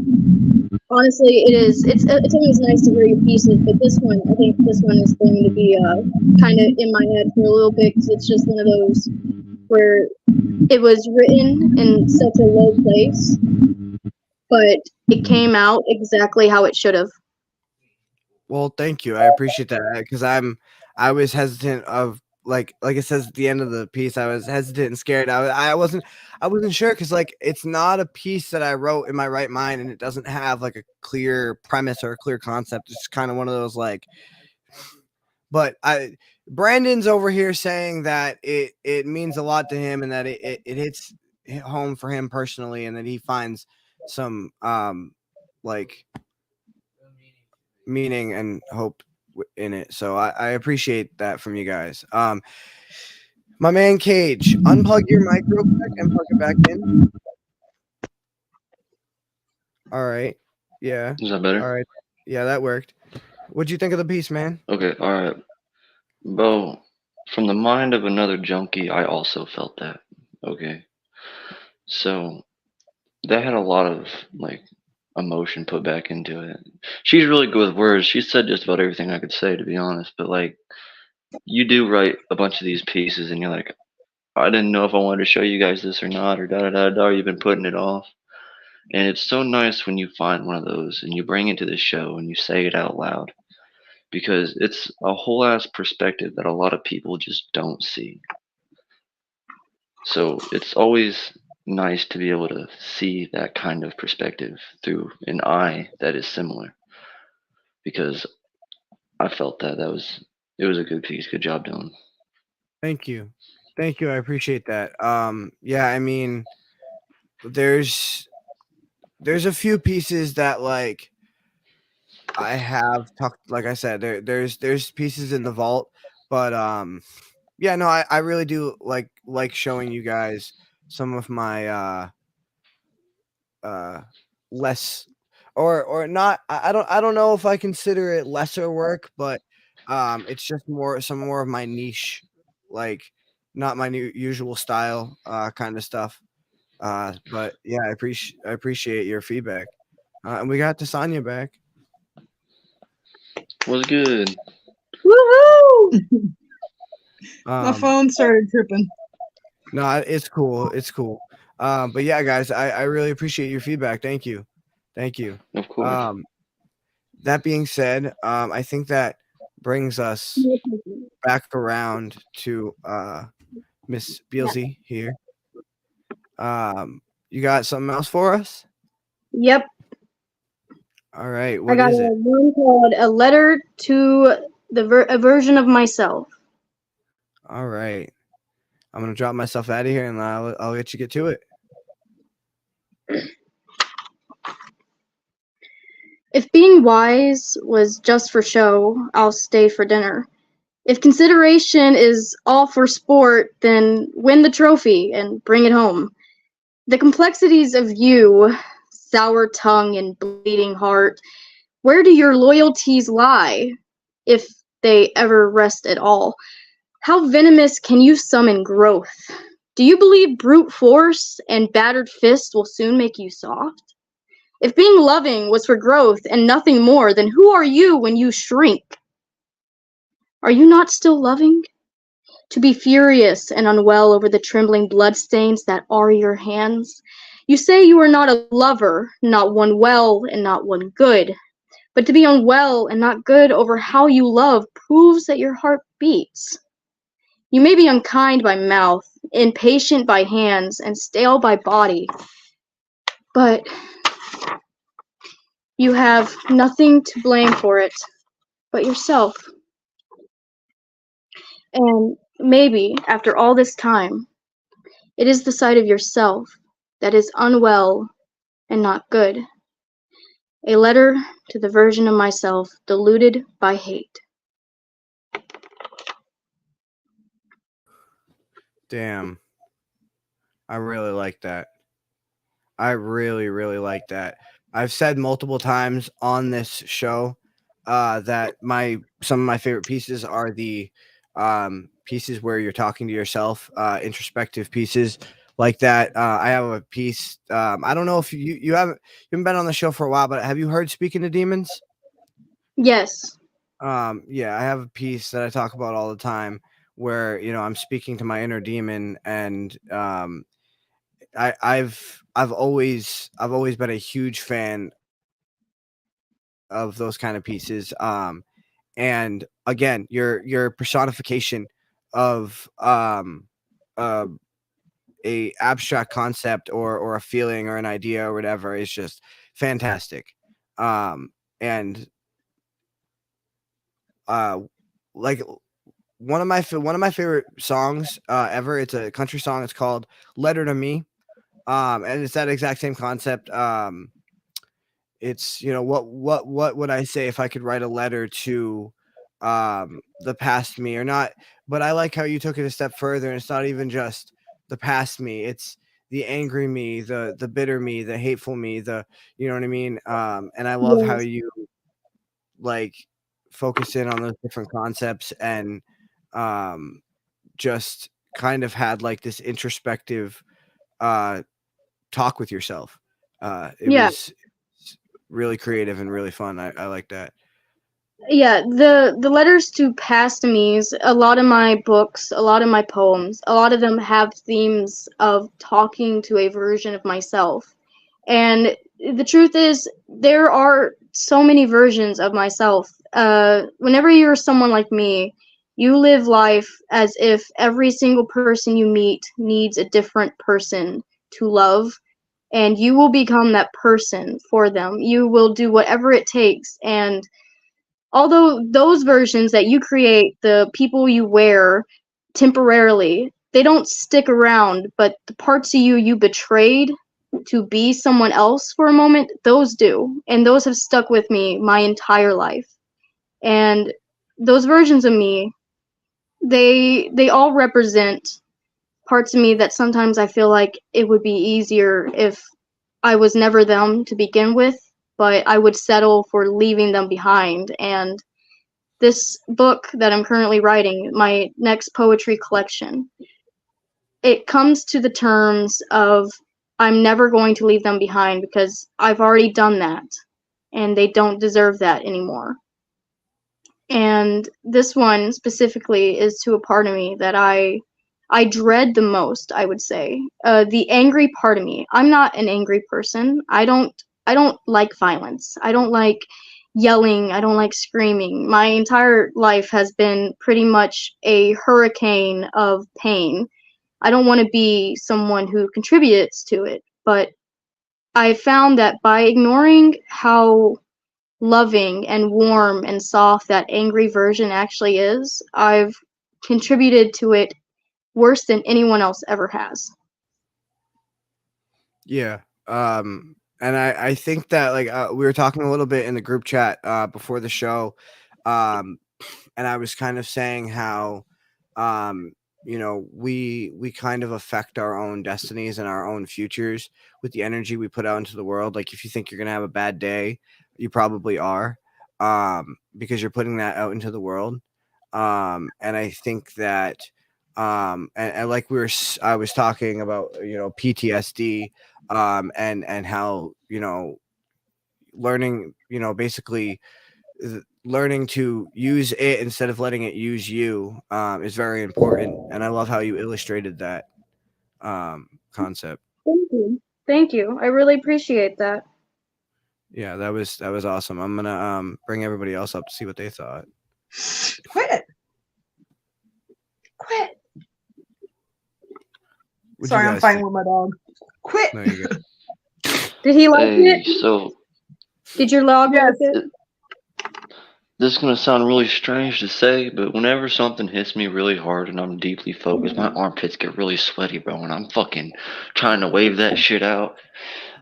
Honestly, it's always nice to hear your pieces, but I think this one is going to be kind of in my head for a little bit, because it's just one of those where it was written in such a low place, but it came out exactly how it should have. Well, thank you. I appreciate that, because I was hesitant of like it says at the end of the piece. I was hesitant and scared. I wasn't sure, because like it's not a piece that I wrote in my right mind, and it doesn't have like a clear premise or a clear concept. It's kind of one of those like. But Brandon's over here saying that it means a lot to him, and that it hits home for him personally, and that he finds some like meaning and hope in it. So I appreciate that from you guys. My man Cage, unplug your mic real quick and plug it back in. All right. Yeah. Is that better? All right. Yeah, that worked. What'd you think of the piece, man? Okay, alright. Bro, from the mind of another junkie, I also felt that. Okay. So that had a lot of like emotion put back into it. She's really good with words. She said just about everything I could say, to be honest. But like, you do write a bunch of these pieces, and you're like, I didn't know if I wanted to show you guys this or not, or da da da da. You've been putting it off, and it's so nice when you find one of those and you bring it to the show and you say it out loud, because it's a whole ass perspective that a lot of people just don't see. So it's always nice to be able to see that kind of perspective through an eye that is similar, because I felt that it was a good piece. Good job, Dylan. Thank you. I appreciate that. Yeah, I mean, there's a few pieces that like I have talked, like I said, there's pieces in the vault, but yeah, no, I really do like showing you guys some of my less or not. I don't know if I consider it lesser work, but it's just some more of my niche, like not my usual style kind of stuff. But yeah, I appreciate your feedback. And we got Tasanya back. Was good. Woohoo! My phone started tripping. No, it's cool. But yeah, guys, I really appreciate your feedback. Thank you. Of course. That being said, I think that brings us back around to Miss Beelzy here. You got something else for us? Yep. All right. I got one called "A Letter to a Version of Myself." All right. I'm gonna drop myself out of here, and I'll let you get to it. If being wise was just for show, I'll stay for dinner. If consideration is all for sport, then win the trophy and bring it home. The complexities of you, sour tongue and bleeding heart, where do your loyalties lie, if they ever rest at all? How venomous can you summon growth? Do you believe brute force and battered fist will soon make you soft? If being loving was for growth and nothing more, then who are you when you shrink? Are you not still loving? To be furious and unwell over the trembling bloodstains that are your hands? You say you are not a lover, not one well and not one good. But to be unwell and not good over how you love proves that your heart beats. You may be unkind by mouth, impatient by hands, and stale by body, but you have nothing to blame for it but yourself. And maybe, after all this time, it is the side of yourself that is unwell and not good. A letter to the version of myself deluded by hate. Damn. I really like that. I really, really like that. I've said multiple times on this show that some of my favorite pieces are the pieces where you're talking to yourself, introspective pieces like that. I have a piece. I don't know if you haven't been on the show for a while, but have you heard "Speaking to Demons"? Yes. Yeah, I have a piece that I talk about all the time where I'm speaking to my inner demon, and I've always been a huge fan of those kind of pieces. And again, your personification of a abstract concept or a feeling or an idea or whatever is just fantastic. And like one of my favorite songs ever. It's a country song. It's called "Letter to Me." And it's that exact same concept. It's what would I say if I could write a letter to the past me or not? But I like how you took it a step further, and it's not even just the past me. It's the angry me, the bitter me, the hateful me, you know what I mean? And I love how Yes. you like focus in on those different concepts and just kind of had like this introspective talk with yourself. It Yeah. was really creative and really fun. I like that. Yeah, the letters to past me's, a lot of my books, a lot of my poems, a lot of them have themes of talking to a version of myself. And the truth is, there are so many versions of myself. Whenever you're someone like me, you live life as if every single person you meet needs a different person to love, and you will become that person for them. You will do whatever it takes, and although those versions that you create, the people you wear temporarily, they don't stick around, but the parts of you betrayed to be someone else for a moment, those do. And those have stuck with me my entire life. And those versions of me, they all represent parts of me that sometimes I feel like it would be easier if I was never them to begin with, but I would settle for leaving them behind. And this book that I'm currently writing, my next poetry collection, it comes to the terms of I'm never going to leave them behind because I've already done that and they don't deserve that anymore. And this one specifically is to a part of me that I dread the most, I would say. The angry part of me. I'm not an angry person. I don't like violence. I don't like yelling. I don't like screaming. My entire life has been pretty much a hurricane of pain. I don't want to be someone who contributes to it, but I found that by ignoring how loving and warm and soft that angry version actually is, I've contributed to it worse than anyone else ever has. Yeah. And I think that like we were talking a little bit in the group chat before the show, and I was kind of saying how we kind of affect our own destinies and our own futures with the energy we put out into the world. Like if you think you're gonna have a bad day, you probably are, because you're putting that out into the world. And I think that and like I was talking about PTSD, and how learning basically learning to use it instead of letting it use you is very important. And I love how you illustrated that concept. Thank you. Thank you. I really appreciate that. Yeah, that was awesome. I'm gonna bring everybody else up to see what they thought. Quit. What'd Sorry, you I'm guys fighting think? with my dog. Quit. No, you're good. Did he like Hey, it? so Did your dog Yes. like it? this is gonna sound really strange to say, but whenever something hits me really hard and I'm deeply focused, my armpits get really sweaty, bro, and I'm fucking trying to wave that shit out.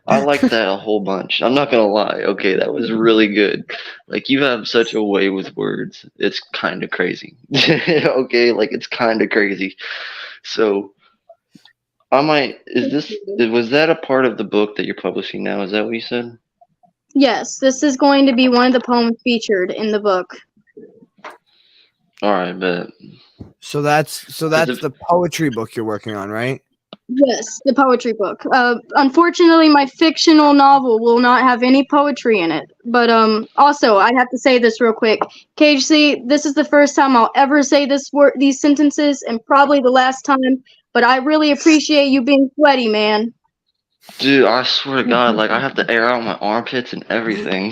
I like that a whole bunch. I'm not gonna lie. Okay, that was really good. Like, you have such a way with words. It's kind of crazy. Okay, like, it's kind of crazy. So I might. Was that a part of the book that you're publishing now? Is that what you said? Yes, this is going to be one of the poems featured in the book. All right, but So that's the poetry book you're working on, right? Yes, the poetry book. Unfortunately, my fictional novel will not have any poetry in it. But also, I have to say this real quick. KHC, this is the first time I'll ever say these sentences, and probably the last time. But I really appreciate you being sweaty, man. dude, I swear to God, like, I have to air out my armpits and everything.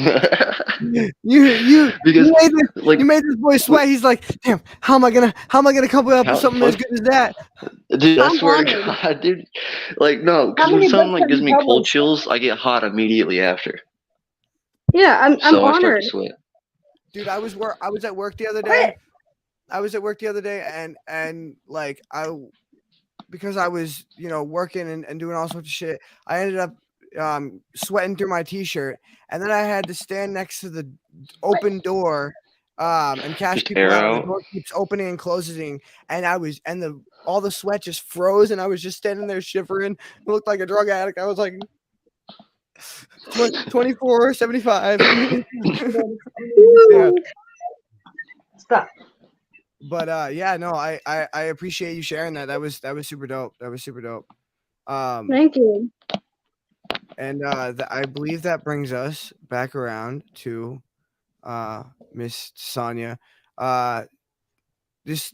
You Because you made this boy sweat. He's like, damn, how am I gonna come up with something as good as that? Dude, I I'm swear to honored. God, dude. Like, no, because How when many something books like have gives you me cold published? chills, I get hot immediately after. Yeah, I'm So I start honored. to sweat. Dude, I was at work the other day. Quit. I was at work the other day, and like because I was working and doing all sorts of shit. I ended up sweating through my t-shirt, and then I had to stand next to the open door and cash Just people air out. And the out. door keeps opening and closing, and all the sweat just froze, and I was just standing there shivering. It looked like a drug addict. I was like 24/75. Yeah. Stop. But yeah, no, I appreciate you sharing that. That was super dope. That was super dope. Thank you. And I believe that brings us back around to Miss Sonia. This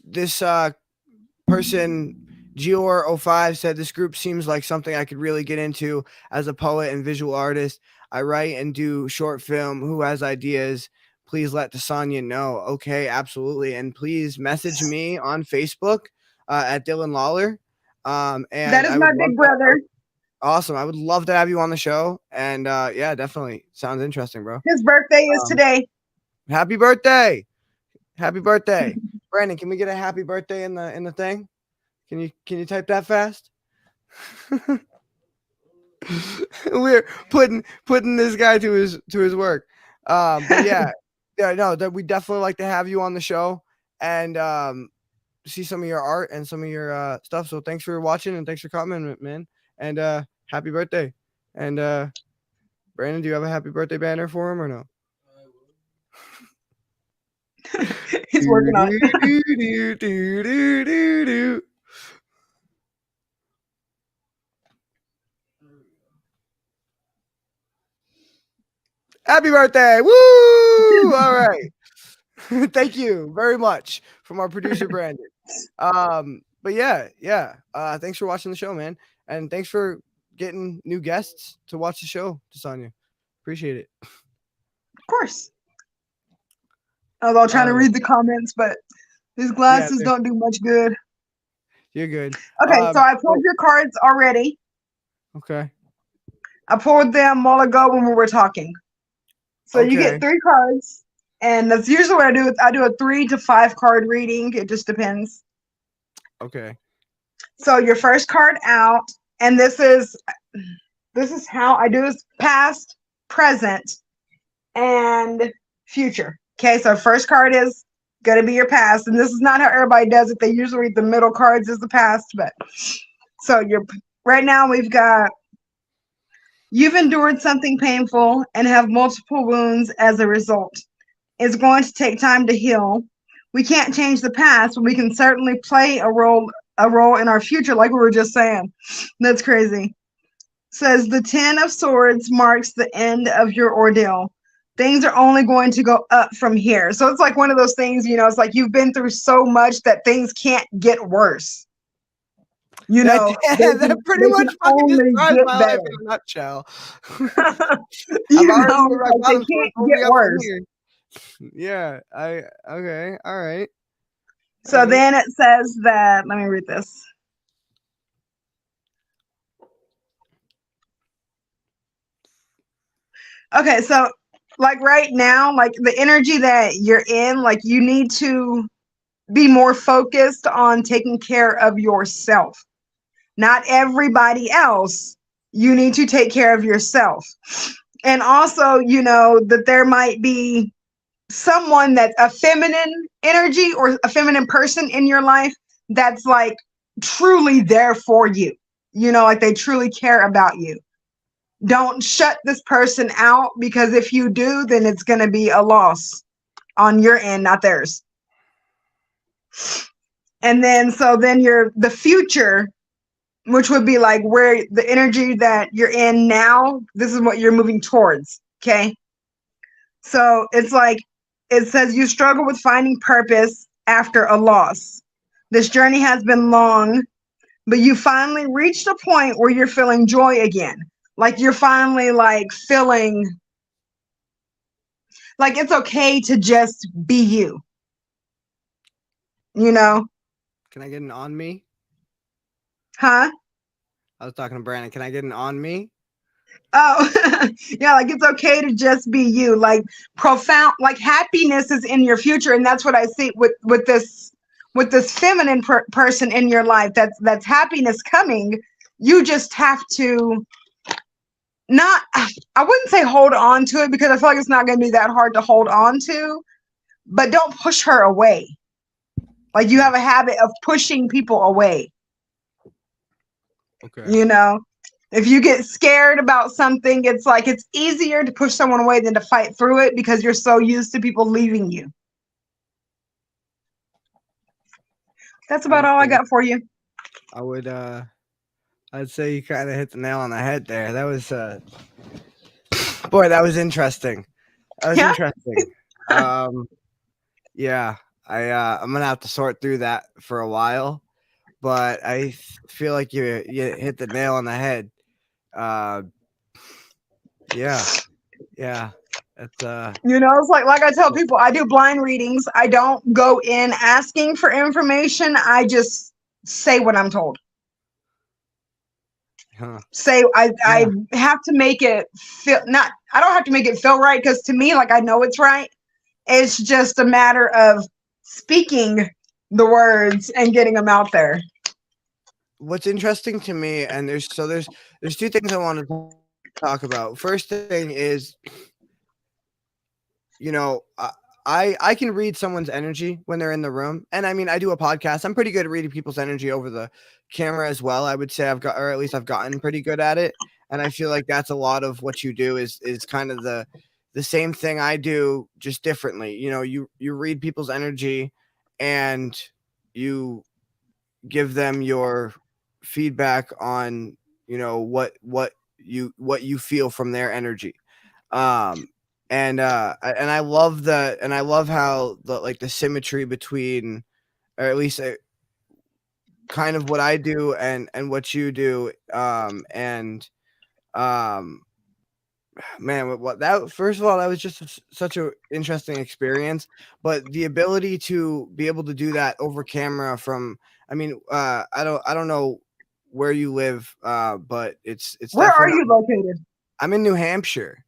person Gior05 said this group seems like something I could really get into as a poet and visual artist. I write and do short film. Who has ideas? Please let Sonia know. Okay, absolutely. And please message me on Facebook at Dylan Lawler. And That is I my would love big brother. Awesome. I would love to have you on the show. And yeah, definitely. Sounds interesting, bro. His birthday is today. Happy birthday. Happy birthday. Brandon, can we get a happy birthday in the thing? Can you type that fast? We're putting this guy to his work. But yeah, no, that we definitely like to have you on the show and see some of your art and some of your stuff. So thanks for watching and thanks for coming, man. And happy birthday. And Brandon, do you have a happy birthday banner for him or no? He's working on it. Happy birthday. Woo! All right. Thank you very much from our producer Brandon. But yeah. Thanks for watching the show, man. And thanks for getting new guests to watch the show, Sonia. Appreciate it. Of course. Although trying to read the comments, but these glasses don't do much good. You're good. Okay, so I pulled your cards already. Okay. I pulled them a while ago when we were talking. So you get 3 cards, and that's usually what I do. I do a 3 to 5 card reading. It just depends. Okay. So your first card out, and this is how I do this: past, present, and future. Okay, so first card is gonna be your past, and this is not how everybody does it. They usually read the middle cards as the past, but so right now we've got you've endured something painful and have multiple wounds as a result. It's going to take time to heal. We can't change the past, but we can certainly play a role in our future, like we were just saying. That's crazy. Says the 10 of Swords marks the end of your ordeal. Things are only going to go up from here. So it's like one of those things, it's like you've been through so much that things can't get worse. That pretty much fucking describes my life in a nutshell. They can't get worse. Yeah, okay, all right. So then it says that, let me read this. Okay, so like right now, like the energy that you're in, like you need to be more focused on taking care of yourself. Not everybody else. You need to take care of yourself. And also, you know, that there might be someone that's a feminine energy or a feminine person in your life that's like truly there for you. You know, like they truly care about you. Don't shut this person out, because if you do, then it's going to be a loss on your end, not theirs. And then, so then the future, which would be like where the energy that you're in now, this is what you're moving towards. Okay. So it's like, it says you struggle with finding purpose after a loss. This journey has been long, but you finally reached a point where you're feeling joy again. Like you're finally like feeling like it's okay to just be you. You know? Can I get an on me? Huh? I was talking to Brandon. Can I get an on me? Oh, yeah, like it's okay to just be you. Like profound, like happiness is in your future, and that's what I see with this feminine person in your life. That's happiness coming. You just have to not. I wouldn't say hold on to it, because I feel like it's not going to be that hard to hold on to. But don't push her away. Like you have a habit of pushing people away. Okay. You know, if you get scared about something, it's like it's easier to push someone away than to fight through it, because you're so used to people leaving you. That's about all I got for you. I would I'd say you kind of hit the nail on the head there. That was boy, that was interesting. That was Yeah. interesting. Yeah, I'm gonna have to sort through that for a while, but I feel like you hit the nail on the head. Yeah, yeah. That's You know, it's like I tell people, I do blind readings. I don't go in asking for information. I just say what I'm told. Say I have to make it feel not. I don't have to make it feel right, because to me, like I know it's right. It's just a matter of speaking the words and getting them out there. What's interesting to me, and there's two things I want to talk about. First thing is, you know, I can read someone's energy when they're in the room, and I mean, I do a podcast. I'm pretty good at reading people's energy over the camera as well. I would say I've gotten pretty good at it, and I feel like that's a lot of what you do is kind of the same thing I do, just differently. You know, you read people's energy, and you give them your feedback on, you know, what you feel from their energy. And I love how the symmetry between, or at least kind of what I do and what you do. And man, what that, first of all, that was just such an interesting experience. But the ability to be able to do that over camera from, I mean, I don't know where you live, but it's Where are definitely, you located? I'm in New Hampshire,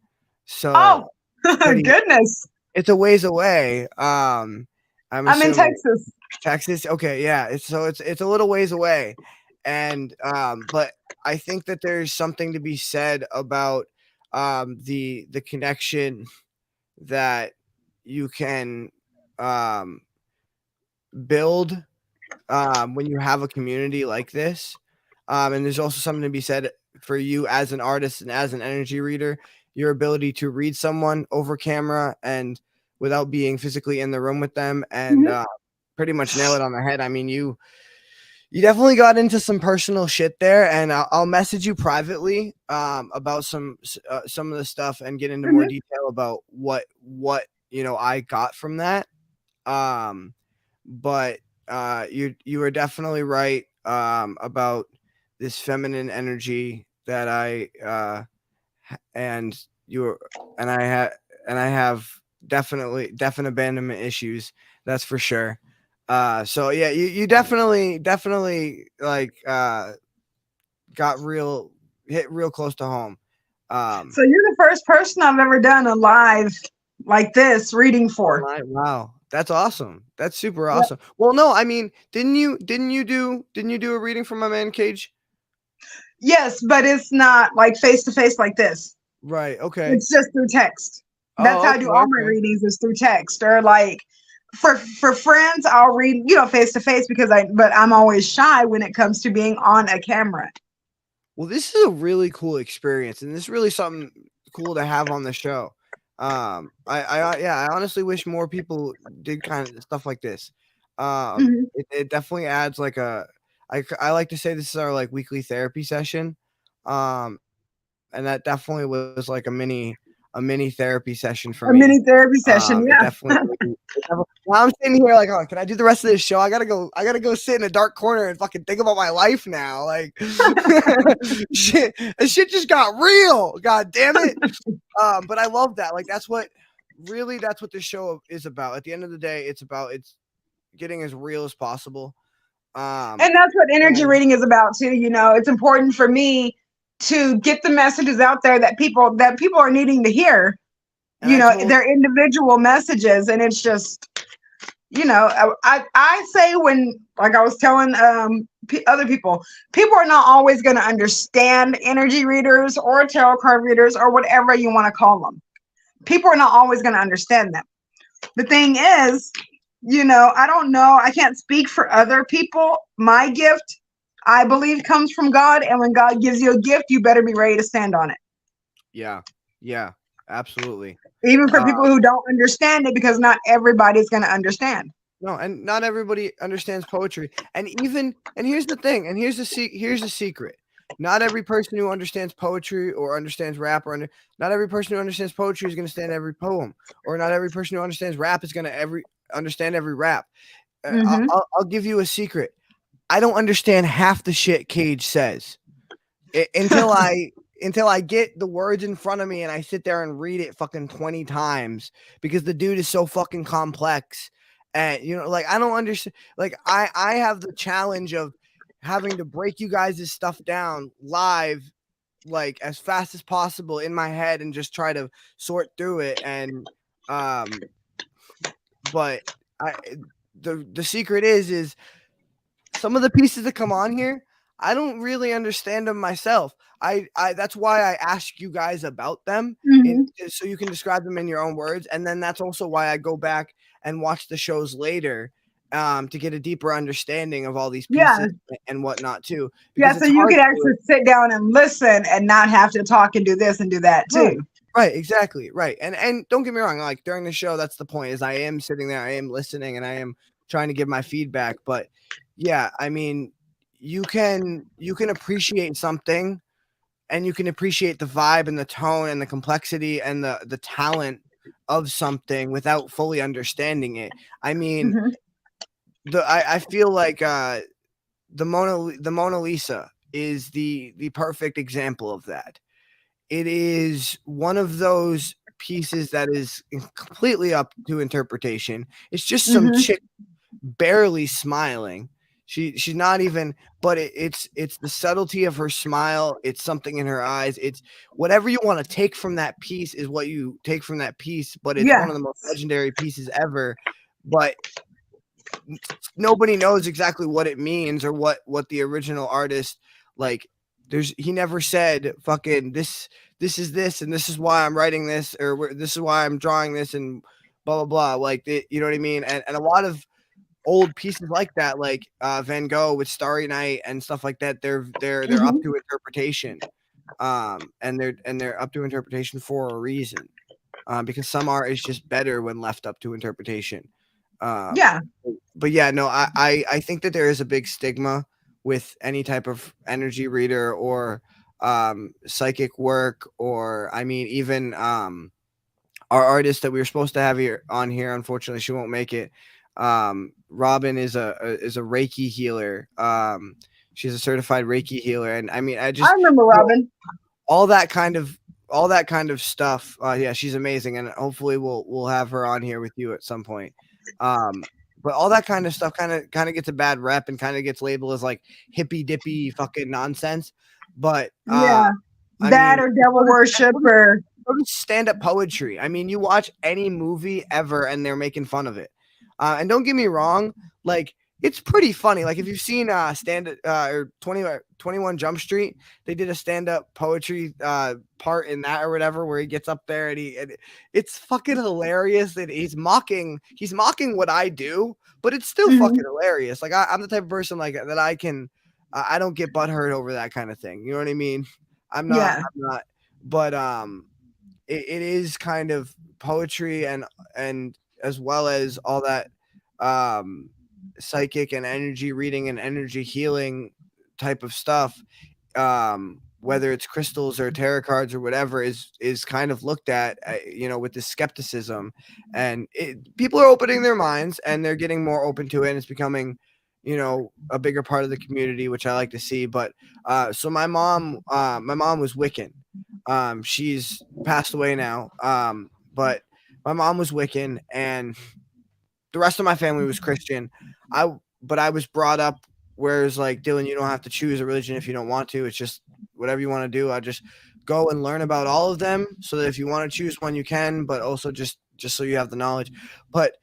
so Oh, pretty, goodness. it's a ways away. I'm I'm in assuming Texas. Texas. Okay, yeah. It's a little ways away, and but I think that there's something to be said about the connection that you can build when you have a community like this. And there's also something to be said for you as an artist and as an energy reader, your ability to read someone over camera and without being physically in the room with them, and pretty much nail it on the head. I mean, you definitely got into some personal shit there, and I'll message you privately about some of the stuff and get into more detail about what you know I got from that. But you are definitely right about this feminine energy that and you and I have definite abandonment issues. That's for sure. So yeah, you definitely like got hit real close to home. So you're the first person I've ever done a live like this reading for. Wow, that's awesome. That's super Yep. awesome. Well, no, I mean, didn't you do a reading for my man Cage? Yes, but it's not like face to face like this. Right. Okay. It's just through text. That's Oh, how I do all my readings is through text, or like for friends, I'll read, face to face but I'm always shy when it comes to being on a camera. Well, this is a really cool experience, and this is really something cool to have on the show. I honestly wish more people did kind of stuff like this. It definitely adds like I like to say this is our like weekly therapy session. And that definitely was like a mini therapy session for a me. mini therapy session, yeah. Now I'm sitting here like, oh, can I do the rest of this show? I gotta go sit in a dark corner and fucking think about my life now. Like, shit just got real. God damn it. But I love that. Like, that's what this show is about. At the end of the day, it's getting as real as possible. And that's what energy reading is about too. It's important for me to get the messages out there that people are needing to hear. Their individual messages, and it's just, I say, when, like I was telling other people are not always going to understand energy readers or tarot card readers or whatever you want to call them. People are not always going to understand them. The thing is, I don't know. I can't speak for other people. My gift, I believe, comes from God. And when God gives you a gift, you better be ready to stand on it. Yeah. Yeah, absolutely. Even for people who don't understand it, because not everybody's going to understand. No, and not everybody understands poetry. And here's the thing, and here's the secret. Not every person who understands poetry or understands rap not every person who understands poetry is going to stand every poem, or not every person who understands rap is going to understand every rap. I'll give you a secret. I don't understand half the shit Cage says until I get the words in front of me and I sit there and read it fucking 20 times, because the dude is so fucking complex. And like, I don't understand. Like, I have the challenge of having to break you guys' stuff down live, like as fast as possible in my head, and just try to sort through it. And but the secret is some of the pieces that come on here, I don't really understand them myself. I that's why I ask you guys about them, so you can describe them in your own words. And then that's also why I go back and watch the shows later, to get a deeper understanding of all these pieces and whatnot too. Yeah, so you can actually sit down and listen and not have to talk and do this and do that too. Right, exactly. Right. And don't get me wrong, like during the show, that's the point, is I am sitting there, I am listening, and I am trying to give my feedback. But yeah, I mean, you can appreciate something, and you can appreciate the vibe and the tone and the complexity and the talent of something without fully understanding it. I mean, I feel like the Mona Lisa is the perfect example of that. It is one of those pieces that is completely up to interpretation. It's just some chick barely smiling. She's not even, but it's the subtlety of her smile. It's something in her eyes. It's whatever you want to take from that piece is what you take from that piece. But it's one of the most legendary pieces ever. But nobody knows exactly what it means, or what the original artist, like, he never said fucking this is this, and this is why I'm writing this, or this is why I'm drawing this, and blah blah blah. Like, you know what I mean? And a lot of old pieces like that, like Van Gogh with Starry Night and stuff like that, they're up to interpretation, and they're up to interpretation for a reason, because some art is just better when left up to interpretation. But yeah, no, I think that there is a big stigma with any type of energy reader or psychic work, or I mean, even our artist that we were supposed to have on here, unfortunately she won't make it. Robin is a Reiki healer. She's a certified Reiki healer, and I mean, I remember Robin. All that kind of stuff. Yeah, she's amazing, and hopefully we'll have her on here with you at some point. But all that kind of stuff kind of gets a bad rep and kind of gets labeled as like hippy dippy fucking nonsense. But that or devil worship or stand-up poetry. I mean, you watch any movie ever and they're making fun of it. And don't get me wrong, like it's pretty funny. Like if you've seen or 21 Jump Street, they did a stand-up poetry part in that or whatever where he gets up there and it's fucking hilarious that he's mocking what I do, but it's still fucking hilarious. Like I'm the type of person like that I don't get butthurt over that kind of thing. You know what I mean? I'm not, but it is kind of poetry and as well as all that psychic and energy reading and energy healing type of stuff, whether it's crystals or tarot cards or whatever is kind of looked at, with this skepticism, and people are opening their minds and they're getting more open to it, and it's becoming a bigger part of the community, which I like to see. But so my mom was Wiccan. She's passed away now. But my mom was Wiccan and the rest of my family was Christian. But I was brought up where it's like, Dylan, you don't have to choose a religion if you don't want to. It's just whatever you want to do. I just go and learn about all of them so that if you want to choose one, you can, but also just so you have the knowledge. But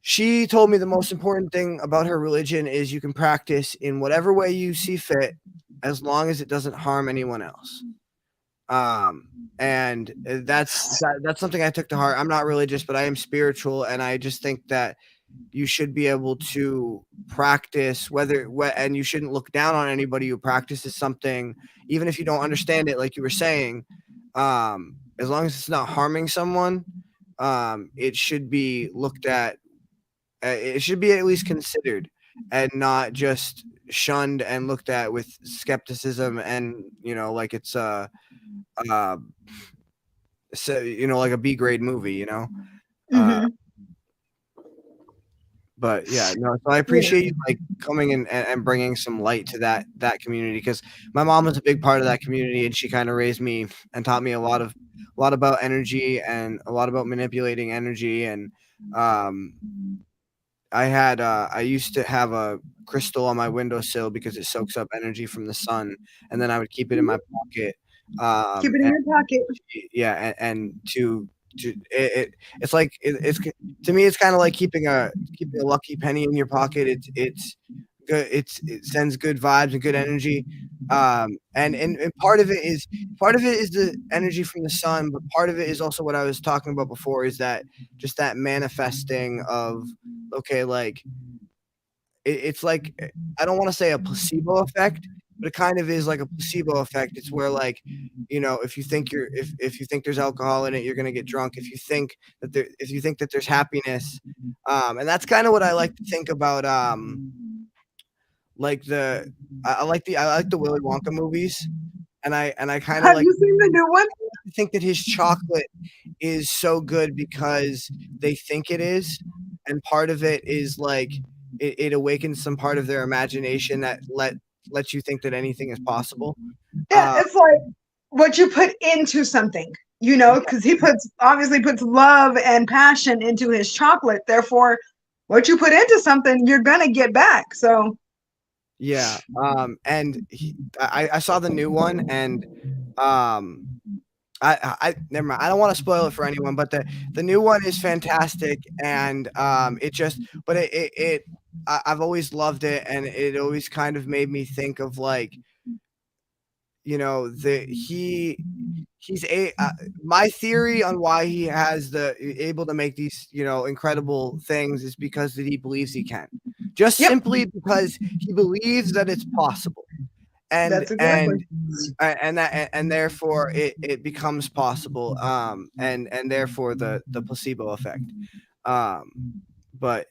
she told me the most important thing about her religion is you can practice in whatever way you see fit, as long as it doesn't harm anyone else. And that's something I took to heart. I'm not religious, but I am spiritual, and I just think that you should be able to practice and you shouldn't look down on anybody who practices something, even if you don't understand it, like you were saying. As long as it's not harming someone, it should be looked at. It should be at least considered and not just shunned and looked at with skepticism and like it's so like a B grade movie, but yeah, no, so I appreciate you like coming in and bringing some light to that community, because my mom was a big part of that community and she kind of raised me and taught me a lot about energy and a lot about manipulating energy. And I used to have a crystal on my windowsill because it soaks up energy from the sun, and then I would keep it in my pocket. Keep it in your pocket. Yeah, and it's like it's to me it's kind of like keeping a lucky penny in your pocket. It's good. It sends good vibes and good energy. And part of it is the energy from the sun, but part of it is also what I was talking about before, is that just that manifesting of, okay, like it's like, I don't want to say a placebo effect, but it kind of is like a placebo effect. It's where, like, if you think if you think there's alcohol in it, you're gonna get drunk. If you think that there's happiness, and that's kind of what I like to think about. Like I like the Willy Wonka movies, and I kind of Have like you seen the new one? think that his chocolate is so good because they think it is, and part of it is like it awakens some part of their imagination that lets you think that anything is possible. Yeah, it's like what you put into something, because he obviously puts love and passion into his chocolate. Therefore, what you put into something, you're gonna get back. So yeah, and I saw the new one, and I never mind. I don't want to spoil it for anyone, but the new one is fantastic, and I've always loved it, and it always kind of made me think of, like, my theory on why he has able to make these incredible things is because that he believes he can, just simply because he believes that it's possible, and that's exactly. and therefore it becomes possible, and therefore the placebo effect, but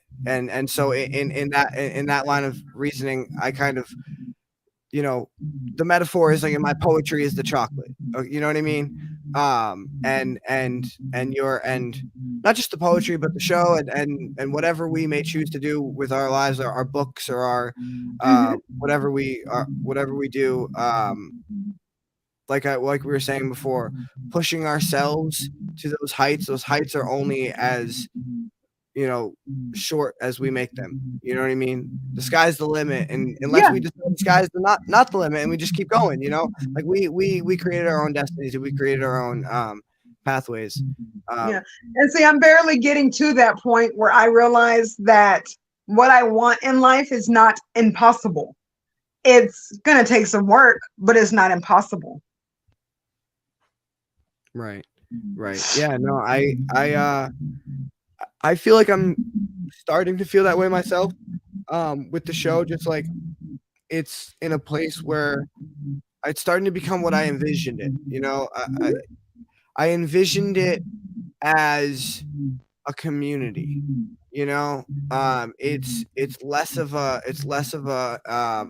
so in that line of reasoning, I kind of, the metaphor is like in my poetry is the chocolate, you know what I mean? And not just the poetry, but the show and whatever we may choose to do with our lives, our books or our whatever we do, like we were saying before, pushing ourselves to those heights are only as short as we make them. You know what I mean? The sky's the limit, and unless we decide the sky's not the limit, and we just keep going, like we created our own destinies, and we created our own pathways. And see, I'm barely getting to that point where I realize that what I want in life is not impossible. It's gonna take some work, but it's not impossible. Right. Yeah. No, I feel like I'm starting to feel that way myself. With the show, just like it's in a place where it's starting to become what I envisioned it. I envisioned it as a community. It's less of a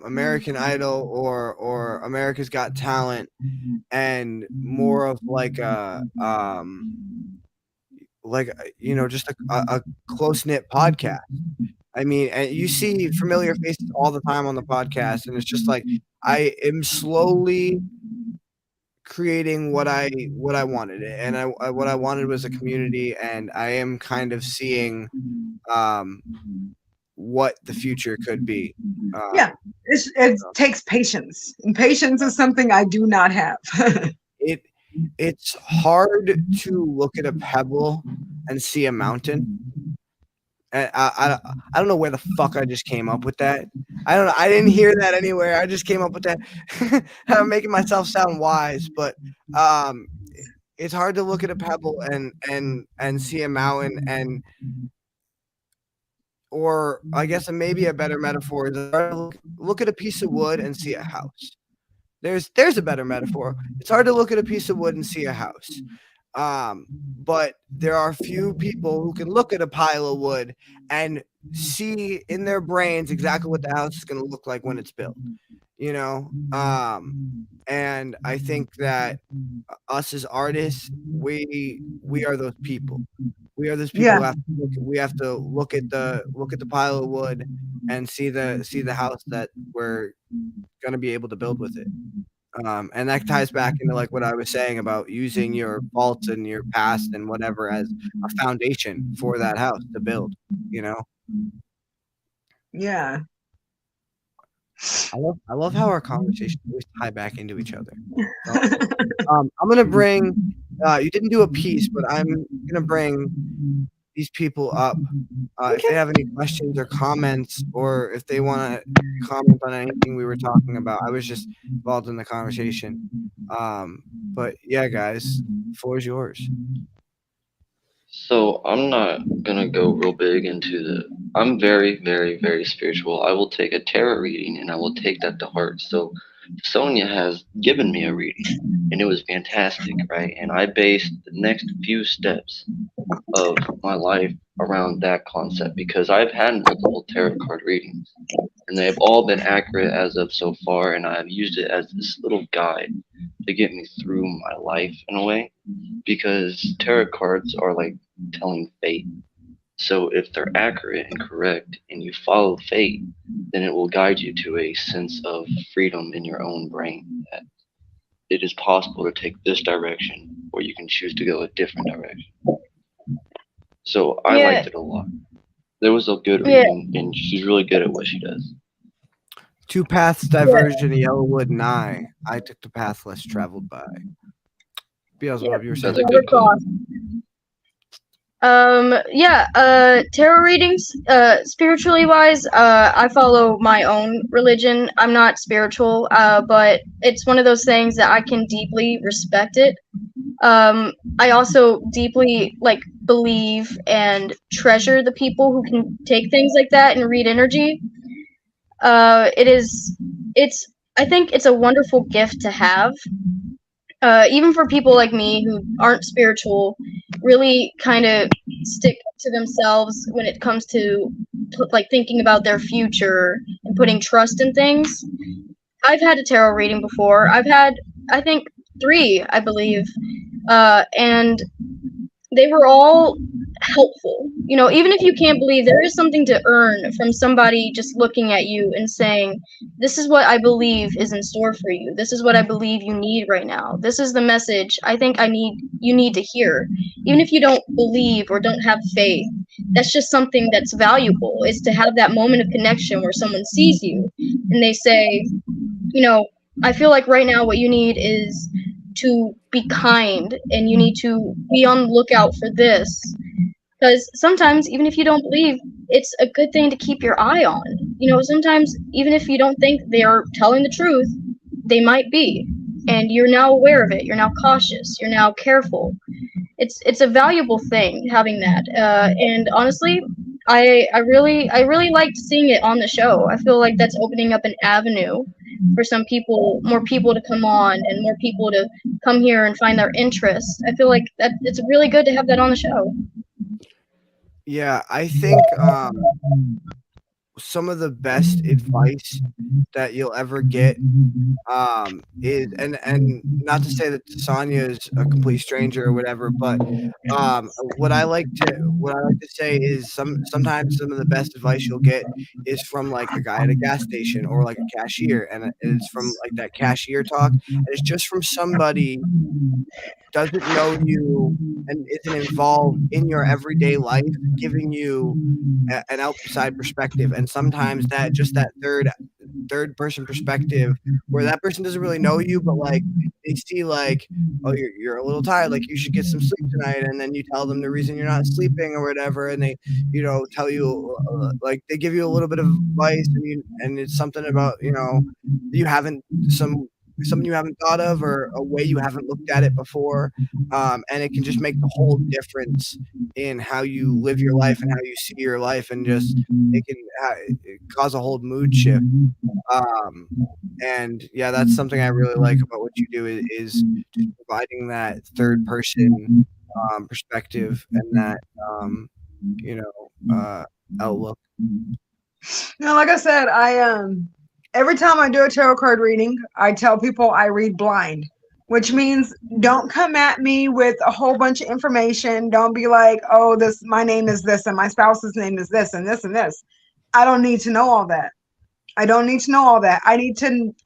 American Idol or America's Got Talent, and more of like a just a close-knit podcast. I mean, and you see familiar faces all the time on the podcast, and it's just like I am slowly creating what I wanted, and what I wanted was a community, and I am kind of seeing what the future could be. It takes patience, and patience is something I do not have. It's hard to look at a pebble and see a mountain. And I don't know where the fuck I just came up with that. I don't know. I didn't hear that anywhere. I just came up with that. I'm making myself sound wise, but it's hard to look at a pebble and see a mountain, or I guess maybe a better metaphor is look at a piece of wood and see a house. There's a better metaphor. It's hard to look at a piece of wood and see a house. But there are few people who can look at a pile of wood and see in their brains exactly what the house is going to look like when it's built, and I think that us as artists, we are those people. We are those people we have to look at the pile of wood and see the house that we're going to be able to build with it. And that ties back into like what I was saying about using your faults and your past and whatever as a foundation for that house to build, Yeah. I love how our conversations always tie back into each other. I'm gonna bring you didn't do a piece, but I'm gonna bring these people up. If they have any questions or comments, or if they want to comment on anything we were talking about. I was just involved in the conversation. But yeah, guys, the floor is yours. So I'm not gonna go real big into I'm very, very, very spiritual. I will take a tarot reading and I will take that to heart. So Sonia has given me a reading and it was fantastic, right? And I based the next few steps of my life around that concept because I've had multiple tarot card readings and they've all been accurate as of so far, and I've used it as this little guide to get me through my life in a way, because tarot cards are like telling fate. So if they're accurate and correct and you follow fate, then it will guide you to a sense of freedom in your own brain, that it is possible to take this direction or you can choose to go a different direction. So I liked it a lot. There was a good reading, and she's really good at what she does. Two paths diverged in Yellowwood, and I took the path less traveled by. Beelzebub, you were saying. That's a good call. Tarot readings, spiritually wise, I follow my own religion. I'm not spiritual, but it's one of those things that I can deeply respect it. I also deeply believe and treasure the people who can take things like that and read energy. I think it's a wonderful gift to have. Even for people like me who aren't spiritual, really kind of stick to themselves when it comes to thinking about their future and putting trust in things. I've had a tarot reading before. I've had, I think, 3, I believe, and they were all helpful. You know, even if you can't believe, there is something to earn from somebody just looking at you and saying, this is what I believe is in store for you. This is what I believe you need right now. This is the message I think you need to hear. Even if you don't believe or don't have faith, that's just something that's valuable, is to have that moment of connection where someone sees you and they say, you know, I feel like right now what you need is to be kind, and you need to be on the lookout for this. Because sometimes, even if you don't believe, it's a good thing to keep your eye on. You know, sometimes, even if you don't think they are telling the truth, they might be. And you're now aware of it. You're now cautious. You're now careful. It's a valuable thing having that. And honestly, I really liked seeing it on the show. I feel like that's opening up an avenue for some people, more people to come on, and more people to come here and find their interest. I feel like that it's really good to have that on the show. Yeah, I think some of the best advice that you'll ever get is, and not to say that Sonya is a complete stranger or whatever, but what I like to say is sometimes some of the best advice you'll get is from like a guy at a gas station or like a cashier, and it's from like that cashier talk, and it's just from somebody doesn't know you and isn't involved in your everyday life, giving you an outside perspective. And sometimes that just that third person perspective, where that person doesn't really know you, but like they see like, oh, you're a little tired, like you should get some sleep tonight, and then you tell them the reason you're not sleeping or whatever, and they, you know, tell you like they give you a little bit of advice, and it's something about, you know, you haven't something you haven't thought of, or a way you haven't looked at it before, and it can just make the whole difference in how you live your life and how you see your life, and just it can cause a whole mood shift. And yeah, that's something I really like about what you do, is just providing that third person perspective and that you know, outlook. No, like I said, every time I do a tarot card reading, I tell people I read blind, which means don't come at me with a whole bunch of information. Don't be like, oh, my name is this and my spouse's name is this and this and this. I don't need to know all that. I don't need to know all that.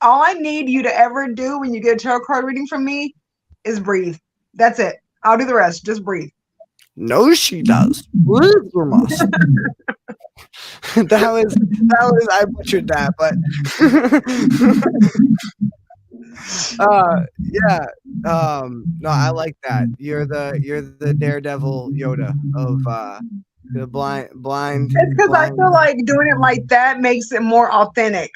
All I need you to ever do when you get a tarot card reading from me is breathe. That's it. I'll do the rest. Just breathe. No, she does. Breathe, you must. that was I butchered that, but yeah, no, I like that. You're the daredevil Yoda of the blind. It's because I feel like doing it like that makes it more authentic.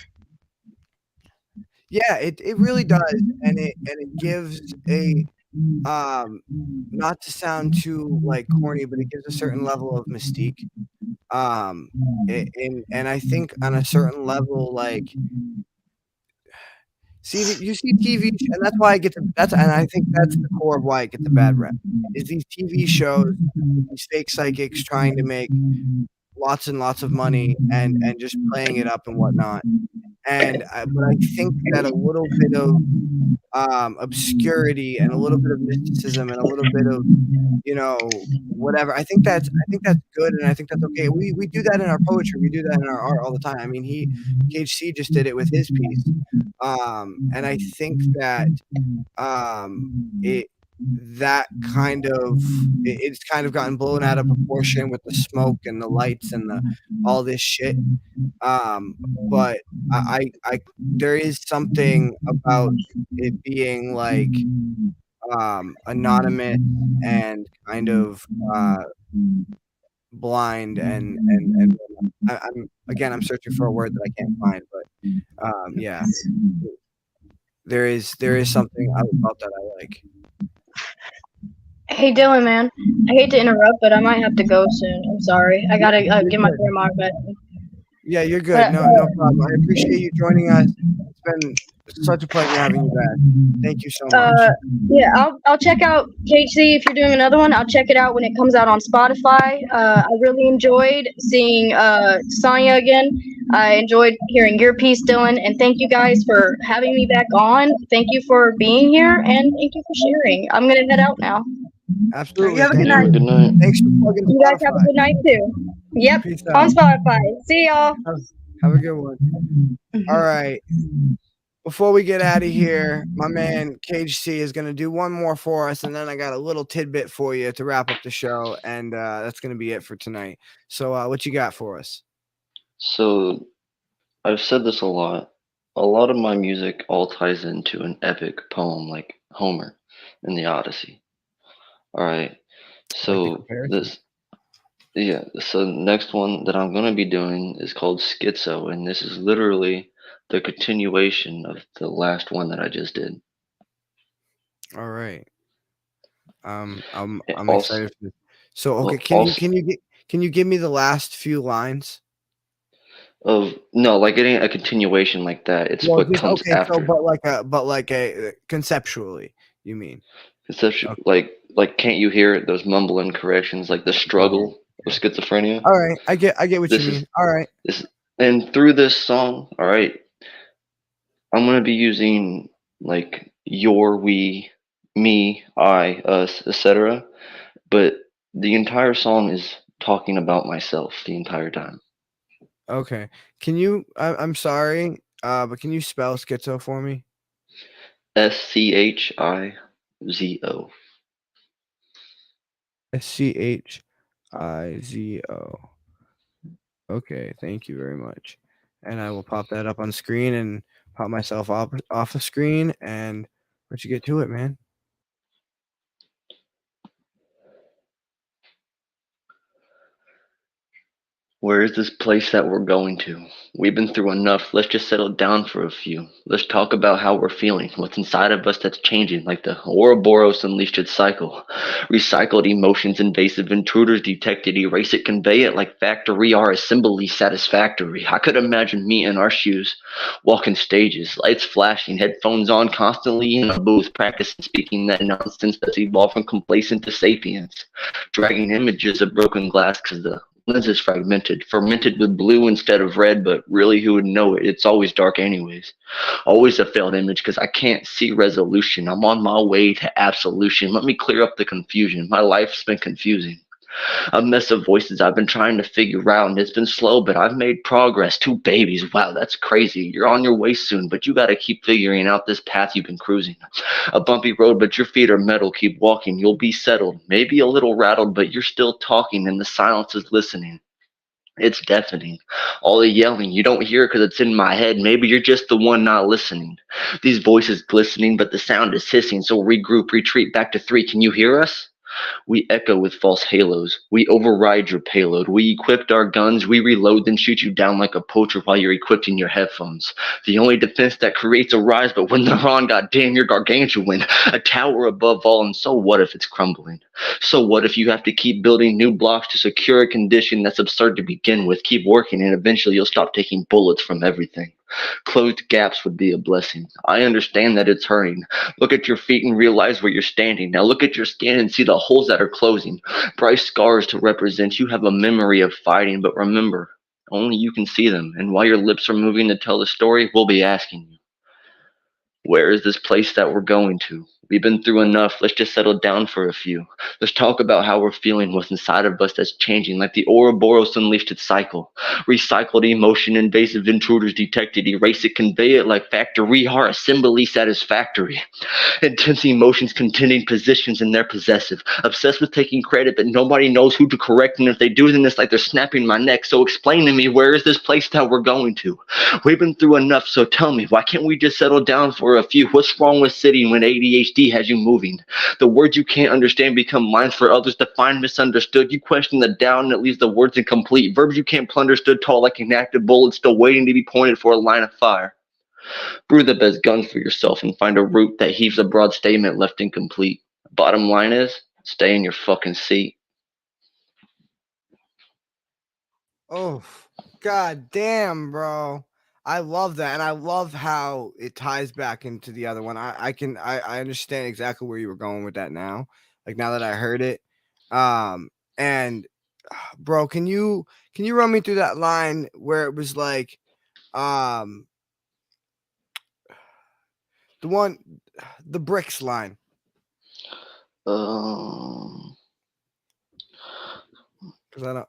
Yeah, it really does, and it gives a not to sound too like corny, but it gives a certain level of mystique. And I think on a certain level, like, you see TV, and that's why I get and I think that's the core of why I get the bad rep, is these TV shows, these fake psychics trying to make lots and lots of money and just playing it up and whatnot. But I think that a little bit of obscurity and a little bit of mysticism and a little bit of, you know, whatever, I think that's good, and I think that's okay. We do that in our poetry, we do that in our art all the time. I mean, KHC just did it with his piece, and I think that it's kind of gotten blown out of proportion with the smoke and the lights and all this shit. But I there is something about it being like anonymous and kind of blind, and I'm searching for a word that I can't find, but yeah, there is something about that I like. Hey Dylan, man, I hate to interrupt, but I might have to go soon. I'm sorry. I gotta get my grandma back. Yeah, you're good. No problem. I appreciate you joining us. It's been such a pleasure having you back. Thank you so much. Yeah, I'll check out KHC if you're doing another one. I'll check it out when it comes out on Spotify. I really enjoyed seeing Sonya again. I enjoyed hearing your piece, Dylan, and thank you guys for having me back on. Thank you for being here, and thank you for sharing. I'm gonna head out now. Absolutely. You have a good You have night. a good night. Thanks for plugging You guys have a Spotify. good night too. Yep, Peace on out. Spotify. See y'all. Have a good one. All right. Before we get out of here, my man Cage C is going to do one more for us, and then I got a little tidbit for you to wrap up the show, and that's going to be it for tonight. So, what you got for us? So I've said this a lot. A lot of my music all ties into an epic poem like Homer in the Odyssey. All right. I like the So comparison. so the next one that I'm gonna be doing is called Schizo, and this is literally the continuation of the last one that I just did. All right. I'm Also, excited for this. So, okay, well, also can you give me the last few lines? of no, like it ain't a continuation like that. It's Well, what just comes okay. So, after. but conceptually, you mean? Conception, Okay. like can't you hear it? Those mumbling corrections, like the Oh, struggle of schizophrenia. all right. I get what you This mean. is All right. this, and through this song, all right, I'm gonna be using like your, we, me, I, us, etc. But the entire song is talking about myself the entire time. Okay. Can you? I'm sorry. But can you spell schizo for me? Schizo. Schizo. Okay. Thank you very much. And I will pop that up on screen and pop myself off the screen and let you get to it, man. Where is this place that we're going to? We've been through enough. Let's just settle down for a few. Let's talk about how we're feeling, what's inside of us that's changing, like the Ouroboros unleashed its cycle. Recycled emotions, invasive intruders detected, erase it, convey it like factory are assembly satisfactory. I could imagine me in our shoes, walking stages, lights flashing, headphones on, constantly in a booth, practicing speaking that nonsense that's evolved from complacent to sapience, dragging images of broken glass because the lens is fragmented, fermented with blue instead of red, but really who would know it? It's always dark anyways. Always a failed image because I can't see resolution. I'm on my way to absolution. Let me clear up the confusion. My life's been confusing. A mess of voices I've been trying to figure out, and it's been slow, but I've made progress. 2 babies, wow, that's crazy. You're on your way soon, but you gotta keep figuring out this path you've been cruising. A bumpy road, but your feet are metal. Keep walking, you'll be settled. Maybe a little rattled, but you're still talking, and the silence is listening. It's deafening. All the yelling, you don't hear it because it's in my head. Maybe you're just the one not listening. These voices glistening, but the sound is hissing. So regroup, retreat back to 3. Can you hear us? We echo with false halos. We override your payload. We equipped our guns. We reload, then shoot you down like a poacher while you're equipped in your headphones. The only defense that creates a rise, but when they're on, goddamn, you're gargantuan. A tower above all, and so what if it's crumbling? So what if you have to keep building new blocks to secure a condition that's absurd to begin with? Keep working, and eventually you'll stop taking bullets from everything. Closed gaps would be a blessing. I understand that it's hurting. Look at your feet and realize where you're standing. Now look at your skin and see the holes that are closing. Bright scars to represent you have a memory of fighting, but remember, only you can see them. And while your lips are moving to tell the story, we'll be asking you, where is this place that we're going to? We've been through enough. Let's just settle down for a few. Let's talk about how we're feeling, what's inside of us that's changing, like the Ouroboros unleashed its cycle. Recycled emotion, invasive intruders detected, erase it, convey it like factory are assembly satisfactory. Intense emotions contending positions and they're possessive. Obsessed with taking credit, but nobody knows who to correct, and if they do, then it's like they're snapping my neck. So explain to me, where is this place that we're going to? We've been through enough, so tell me, why can't we just settle down for a few? What's wrong with sitting when ADHD has you moving? The words you can't understand become lines for others to find misunderstood. You question the doubt and it leaves the words incomplete. Verbs you can't plunder stood tall like inactive bullets still waiting to be pointed for a line of fire. Brew the best gun for yourself and find a root that heaves a broad statement left incomplete. Bottom line is, stay in your fucking seat. Oh, god damn, bro. I love that. And I love how it ties back into the other one. I understand exactly where you were going with that now. Like now that I heard it. And bro, can you run me through that line where it was like um the bricks line? Because I don't.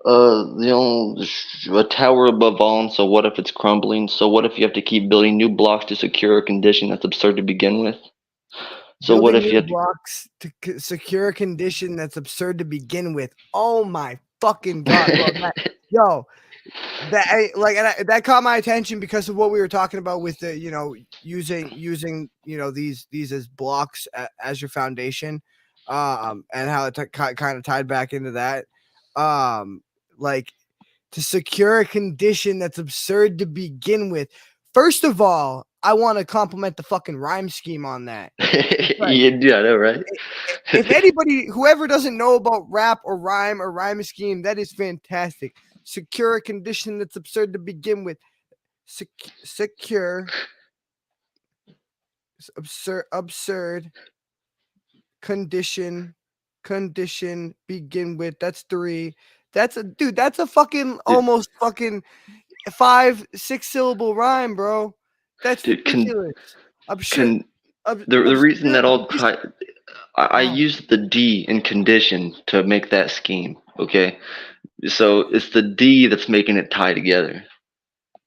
A tower above all. So what if it's crumbling? So what if you have to keep building new blocks to secure a condition that's absurd to begin with? So what Building if you new have to? blocks to secure a condition that's absurd to begin with. Oh my fucking god, bro! That caught my attention because of what we were talking about with the using these as blocks as your foundation, and how it kind of tied back into that, like to secure a condition that's absurd to begin with. First of all, I want to compliment the fucking rhyme scheme on that. Yeah, I know, right? If anybody, whoever doesn't know about rap or rhyme scheme, that is fantastic. Secure a condition that's absurd to begin with. Secure, absurd condition begin with. That's 3. That's a fucking almost fucking 5-6 syllable rhyme, bro. That's ridiculous. Absurd. The reason that I used the D in condition to make that scheme. Okay, so it's the D that's making it tie together.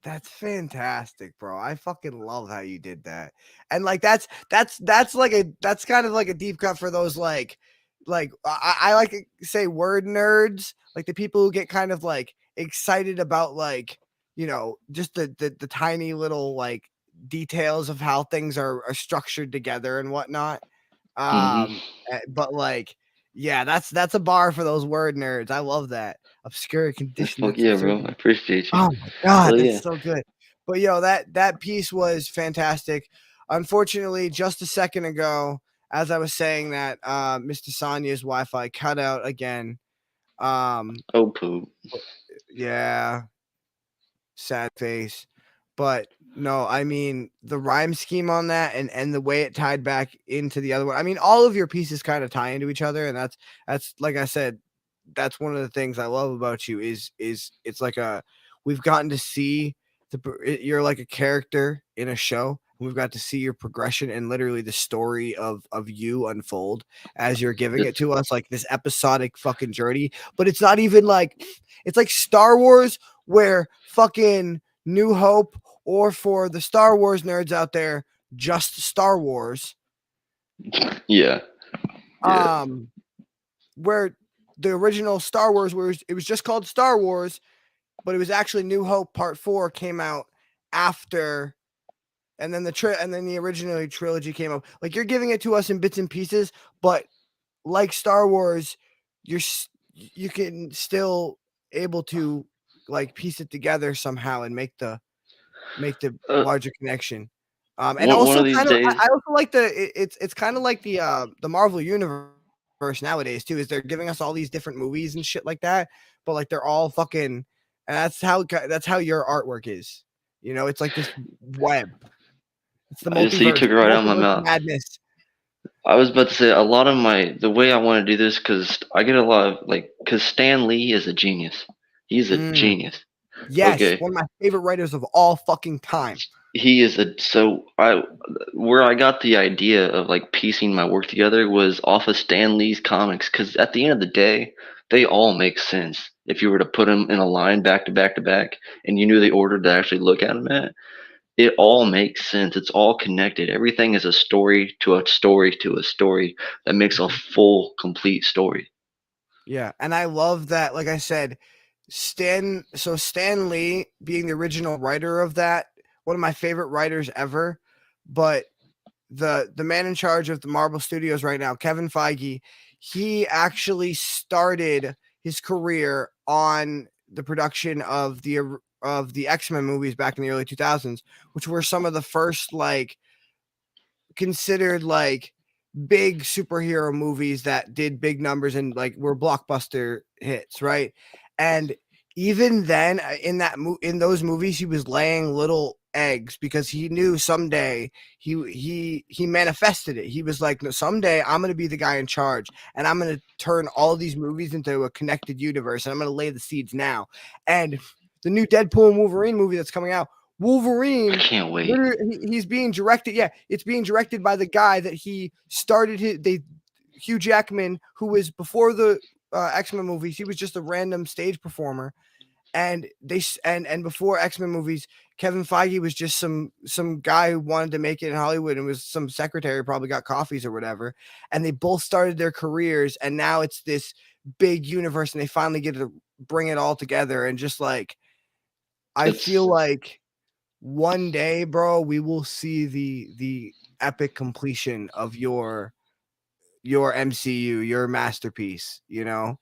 That's fantastic, bro. I fucking love how you did that. And like that's kind of like a deep cut for those like I like to say word nerds, like the people who get kind of like excited about like, just the tiny little like details of how things are structured together and whatnot. But like, yeah, that's a bar for those word nerds. I love that. Obscure condition. Fuck yeah, bro. I appreciate you. Oh my god, Hell that's so good. But that piece was fantastic. Unfortunately, just a second ago, as I was saying that, Mr. Sonya's Wi-Fi cut out again. Oh poop. Yeah, sad face. But no, I mean the rhyme scheme on that and the way it tied back into the other one. I mean, all of your pieces kind of tie into each other, and that's like I said, that's one of the things I love about you is it's like we've gotten to see you're like a character in a show. We've got to see your progression and literally the story of you unfold as you're giving it to us, like this episodic fucking journey. But it's not even like it's like Star Wars where fucking New Hope, or for the Star Wars nerds out there, just Star Wars. Yeah. Where the original Star Wars it was just called Star Wars, but it was actually New Hope Part 4 came out after, and then the original trilogy came out. Like you're giving it to us in bits and pieces, but like Star Wars, you can still able to like piece it together somehow and make the larger connection. And also kind of, I also like it's kind of like the Marvel universe nowadays too, is they're giving us all these different movies and shit like that, but like they're all fucking, and that's how your artwork is. It's like this web. It's the multiverse. So you took it right out of my mouth. Madness. I was about to say a lot of the way I want to do this, because I get a lot of because Stan Lee is a genius. He's a genius. Yes, okay. One of my favorite writers of all fucking time. He is where I got the idea of like piecing my work together was off of Stan Lee's comics, because at the end of the day, they all make sense if you were to put them in a line back to back to back, and you knew the order to actually look at them at. It all makes sense. It's all connected. Everything is a story to a story to a story that makes a full, complete story. Yeah, and I love that. Like I said, Stan Lee being the original writer of that, one of my favorite writers ever, but the man in charge of the Marvel Studios right now, Kevin Feige, he actually started his career on the production of the X-Men movies back in the early 2000s, which were some of the first like considered like big superhero movies that did big numbers and like were blockbuster hits, right? And even then, in those movies, he was laying little eggs because he knew someday he manifested it. He was like, no, someday I'm going to be the guy in charge, and I'm going to turn all of these movies into a connected universe, and I'm going to lay the seeds now. And the new Deadpool and Wolverine movie that's coming out, Wolverine, I can't wait. He's being directed. Yeah, it's being directed by the guy that he started Hugh Jackman, who was before the X-Men movies, he was just a random stage performer. And before X-Men movies, Kevin Feige was just some guy who wanted to make it in Hollywood and was some secretary, probably got coffees or whatever. And they both started their careers, and now it's this big universe, and they finally get to bring it all together. And just like, I feel like one day, bro, we will see the epic completion of your MCU, your masterpiece, you know?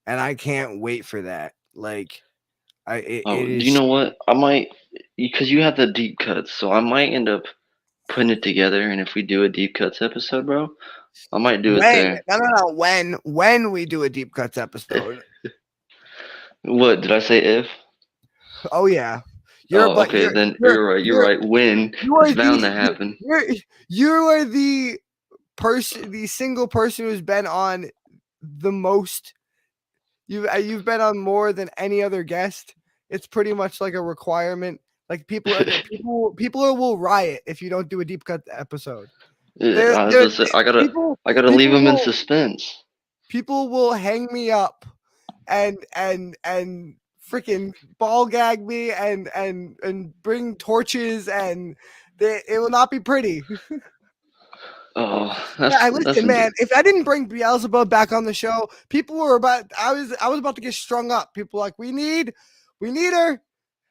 And I can't wait for that. Like, it is. You know what? I might, because you have the deep cuts, so I might end up putting it together. And if we do a deep cuts episode, bro, I might do it there. No. When we do a deep cuts episode. What did I say? If? Oh yeah. You're right. You're right. When it's bound to happen. You are the single person who's been on the most. You've been on more than any other guest. It's pretty much like a requirement. Like people will riot if you don't do a deep cut episode. I gotta leave them in suspense. People will hang me up and freaking ball gag me and bring torches, and it will not be pretty. Oh, listen, man. If I didn't bring Beelzebub back on the show, people were about. I was about to get strung up. People were like, we need her.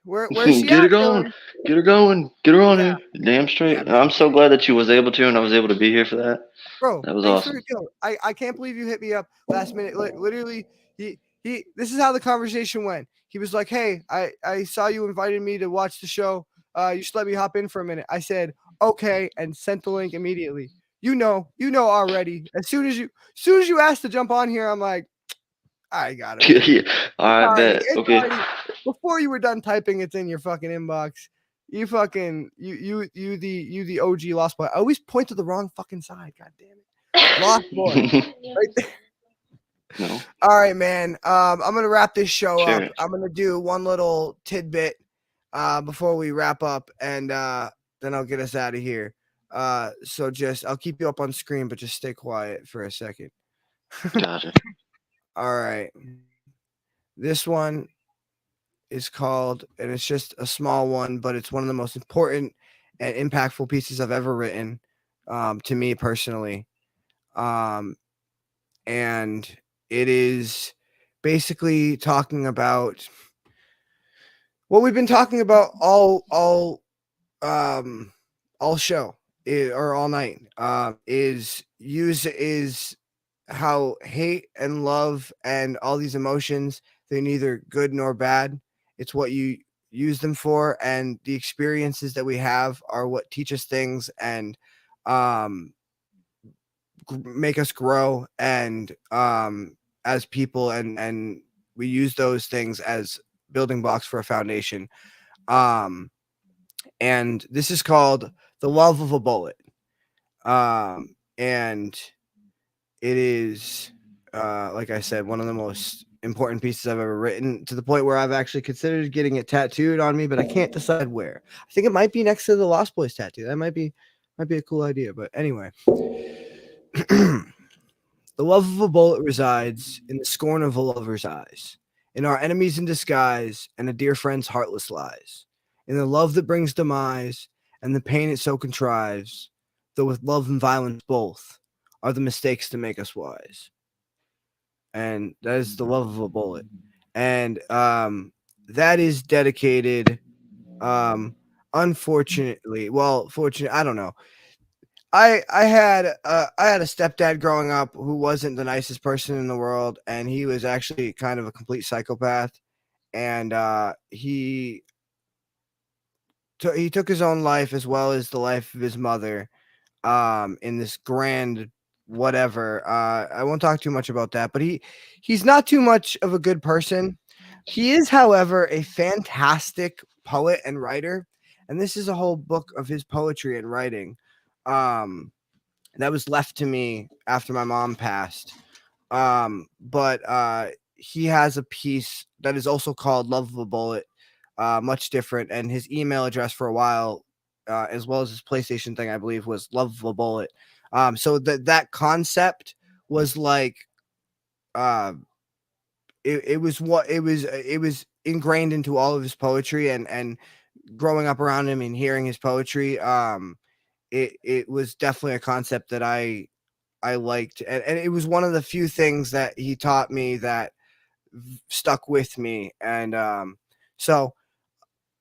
Where's she? Get her going. Get her going. Get her on here. Damn straight. Yeah, I'm so glad that you was able to, and I was able to be here for that. Bro, that was awesome. I can't believe you hit me up last minute. Literally, he. This is how the conversation went. He was like, "Hey, I saw you invited me to watch the show. You should let me hop in for a minute." I said, "Okay," and sent the link immediately. You know already. As soon as you asked to jump on here, I'm like, I got it. Yeah, I bet. Okay. Already, before you were done typing, it's in your fucking inbox. You fucking you the OG Lost Boy. I always point to the wrong fucking side. God damn it, Lost Boy. Right there. No. All right, man. I'm gonna wrap this show up. I'm gonna do one little tidbit before we wrap up, and then I'll get us out of here. So I'll keep you up on screen, but just stay quiet for a second. Gotcha. All right. This one is called, and it's just a small one, but it's one of the most important and impactful pieces I've ever written, to me personally. And it is basically talking about what we've been talking about all show or all night, is how hate and love and all these emotions, they're neither good nor bad. It's what you use them for, and the experiences that we have are what teach us things and make us grow and as people, and we use those things as building blocks for a foundation. And this is called The Love of a Bullet. And it is, like I said, one of the most important pieces I've ever written, to the point where I've actually considered getting it tattooed on me, but I can't decide where. I think it might be next to the Lost Boys tattoo. That might be a cool idea. But anyway, the love of a bullet resides in the scorn of a lover's eyes, in our enemies in disguise, and a dear friend's heartless lies, in the love that brings demise, and the pain it so contrives, though with love and violence both are the mistakes to make us wise. And that is the love of a bullet. And that is dedicated, unfortunately, fortunately, I don't know. I had a stepdad growing up who wasn't the nicest person in the world, and he was actually kind of a complete psychopath. And he took his own life as well as the life of his mother, in this grand whatever. I won't talk too much about that, but he's not too much of a good person. He is, however, a fantastic poet and writer, and this is a whole book of his poetry and writing that was left to me after my mom passed. But he has a piece that is also called Love of a Bullet, much different, and his email address for a while, as well as his PlayStation thing, I believe, was Love of a Bullet. So that concept was like it was ingrained into all of his poetry, and growing up around him and hearing his poetry, it was definitely a concept that I liked, and it was one of the few things that he taught me that stuck with me. And so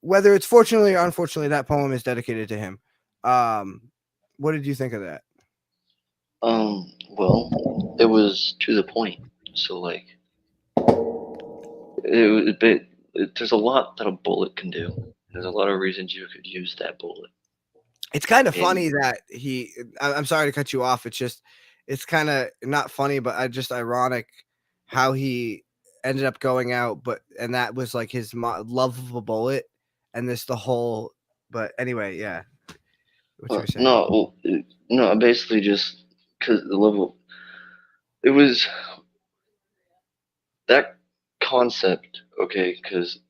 whether it's fortunately or unfortunately, that poem is dedicated to him. What did you think of that? Well, it was to the point. So like, there's a lot that a bullet can do. There's a lot of reasons you could use that bullet. It's kind of And funny that I'm sorry to cut you off. It's kind of not funny, but just ironic how he ended up going out, and that was like his love of a bullet, and the whole. But anyway, yeah. What you were saying? no, basically just because the level, it was that concept, okay, because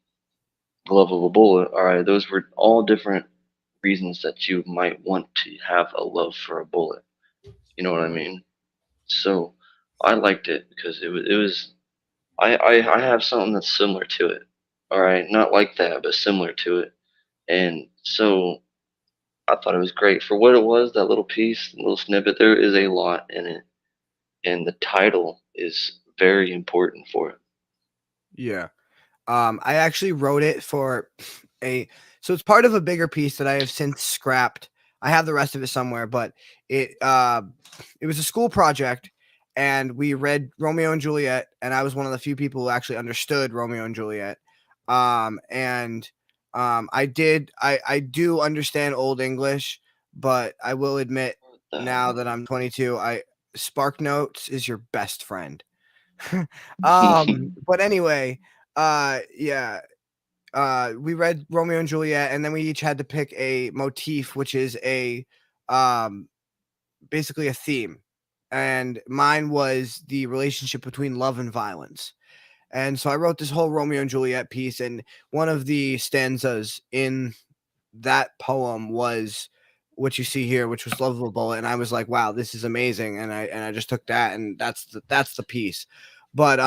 the love of a bullet, all right, those were all different reasons that you might want to have a love for a bullet. You know what I mean? So I liked it because it was I have something that's similar to it. All right, not like that, but similar to it. And so I thought it was great for what it was. That little piece, little snippet. There is a lot in it, and the title is very important for it. Yeah. I actually wrote it for so it's part of a bigger piece that I have since scrapped. I have the rest of it somewhere, but it was a school project, and we read Romeo and Juliet, and I was one of the few people who actually understood Romeo and Juliet. And I do understand Old English, but I will admit now that I'm 22, Spark Notes is your best friend. But anyway, yeah, we read Romeo and Juliet, and then we each had to pick a motif, which is um, basically a theme. And mine was the relationship between love and violence. And so I wrote this whole Romeo and Juliet piece, and one of the stanzas in that poem was what you see here, which was "Love of a Bullet," and I was like, "Wow, this is amazing!" And I just took that, and that's the piece. But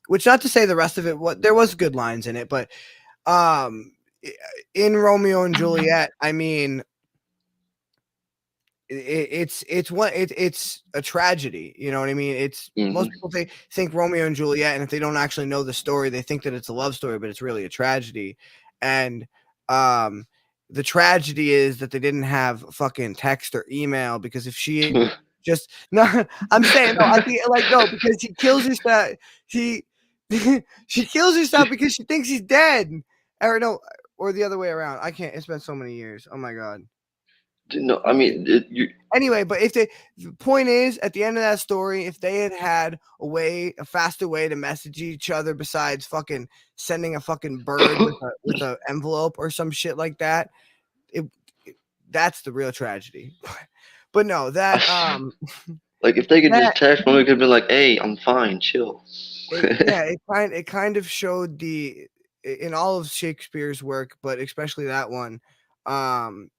which not to say the rest of it, what there was good lines in it, but in Romeo and Juliet, I mean, it's a tragedy. You know what I mean? It's most people think Romeo and Juliet, and if they don't actually know the story, they think that it's a love story, but it's really a tragedy. And the tragedy is that they didn't have fucking text or email, because if she just no, I'm saying no, I think like no, because she kills herself. She she kills herself because she thinks he's dead, or no, or the other way around. I can't. It's been so many years. Oh my god. No, I mean, Anyway, but the point is, at the end of that story, if they had a faster way to message each other besides fucking sending a fucking bird with a envelope or some shit like that, that's the real tragedy. But no, that like if they could just text, one could be like, "Hey, I'm fine, chill." it kind of showed in all of Shakespeare's work, but especially that one, and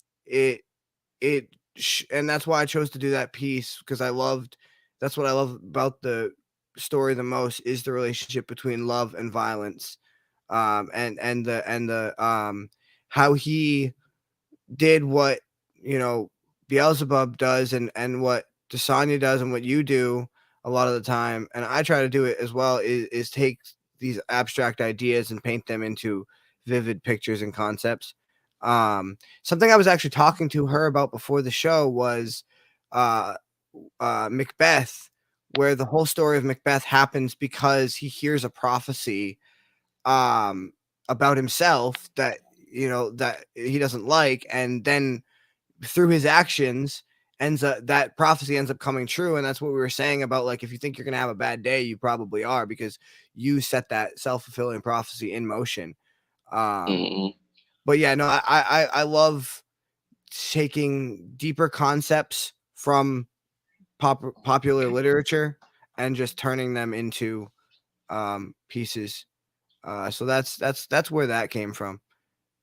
that's why I chose to do that piece, because that's what I love about the story the most, is the relationship between love and violence, and the how he did what, Beelzebub does, and what Desanya does, and what you do a lot of the time, and I try to do it as well, is take these abstract ideas and paint them into vivid pictures and concepts. Something I was actually talking to her about before the show was Macbeth, where the whole story of Macbeth happens because he hears a prophecy about himself that that he doesn't like, and then through his actions that prophecy ends up coming true. And that's what we were saying about, like, if you think you're gonna have a bad day, you probably are, because you set that self-fulfilling prophecy in motion. But yeah, no, I love taking deeper concepts from popular literature and just turning them into pieces. So that's where that came from.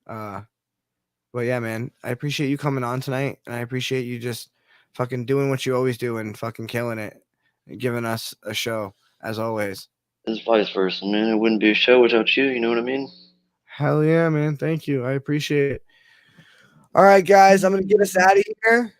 But yeah, man, I appreciate you coming on tonight, and I appreciate you just fucking doing what you always do and fucking killing it. and giving us a show as always. It's vice versa, man. It wouldn't be a show without you. You know what I mean? Hell yeah, man. Thank you. I appreciate it. All right, guys, I'm going to get us out of here.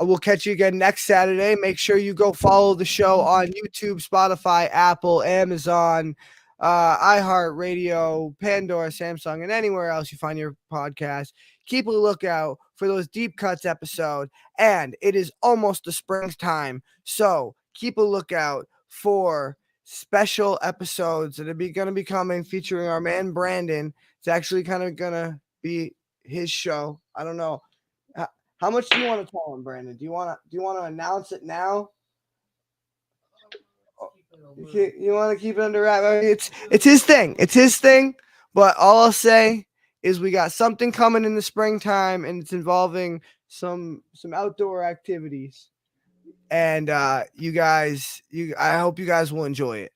We'll catch you again next Saturday. Make sure you go follow the show on YouTube, Spotify, Apple, Amazon, iHeartRadio, Pandora, Samsung, and anywhere else you find your podcast. Keep a lookout for those Deep Cuts episode. And it is almost the springtime, so keep a lookout for special episodes that are going to be coming featuring our man Brandon. It's actually kind of going to be his show. I don't know. How much do you want to tell him, Brandon? Do you want to announce it now? You want to keep it under wrap? I mean, it's his thing. It's his thing. But all I'll say is we got something coming in the springtime, and it's involving some outdoor activities. And I hope you guys will enjoy it.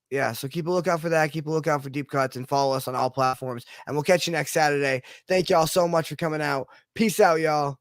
Yeah, so keep a lookout for that. Keep a lookout for Deep Cuts and follow us on all platforms. And we'll catch you next Saturday. Thank y'all so much for coming out. Peace out, y'all.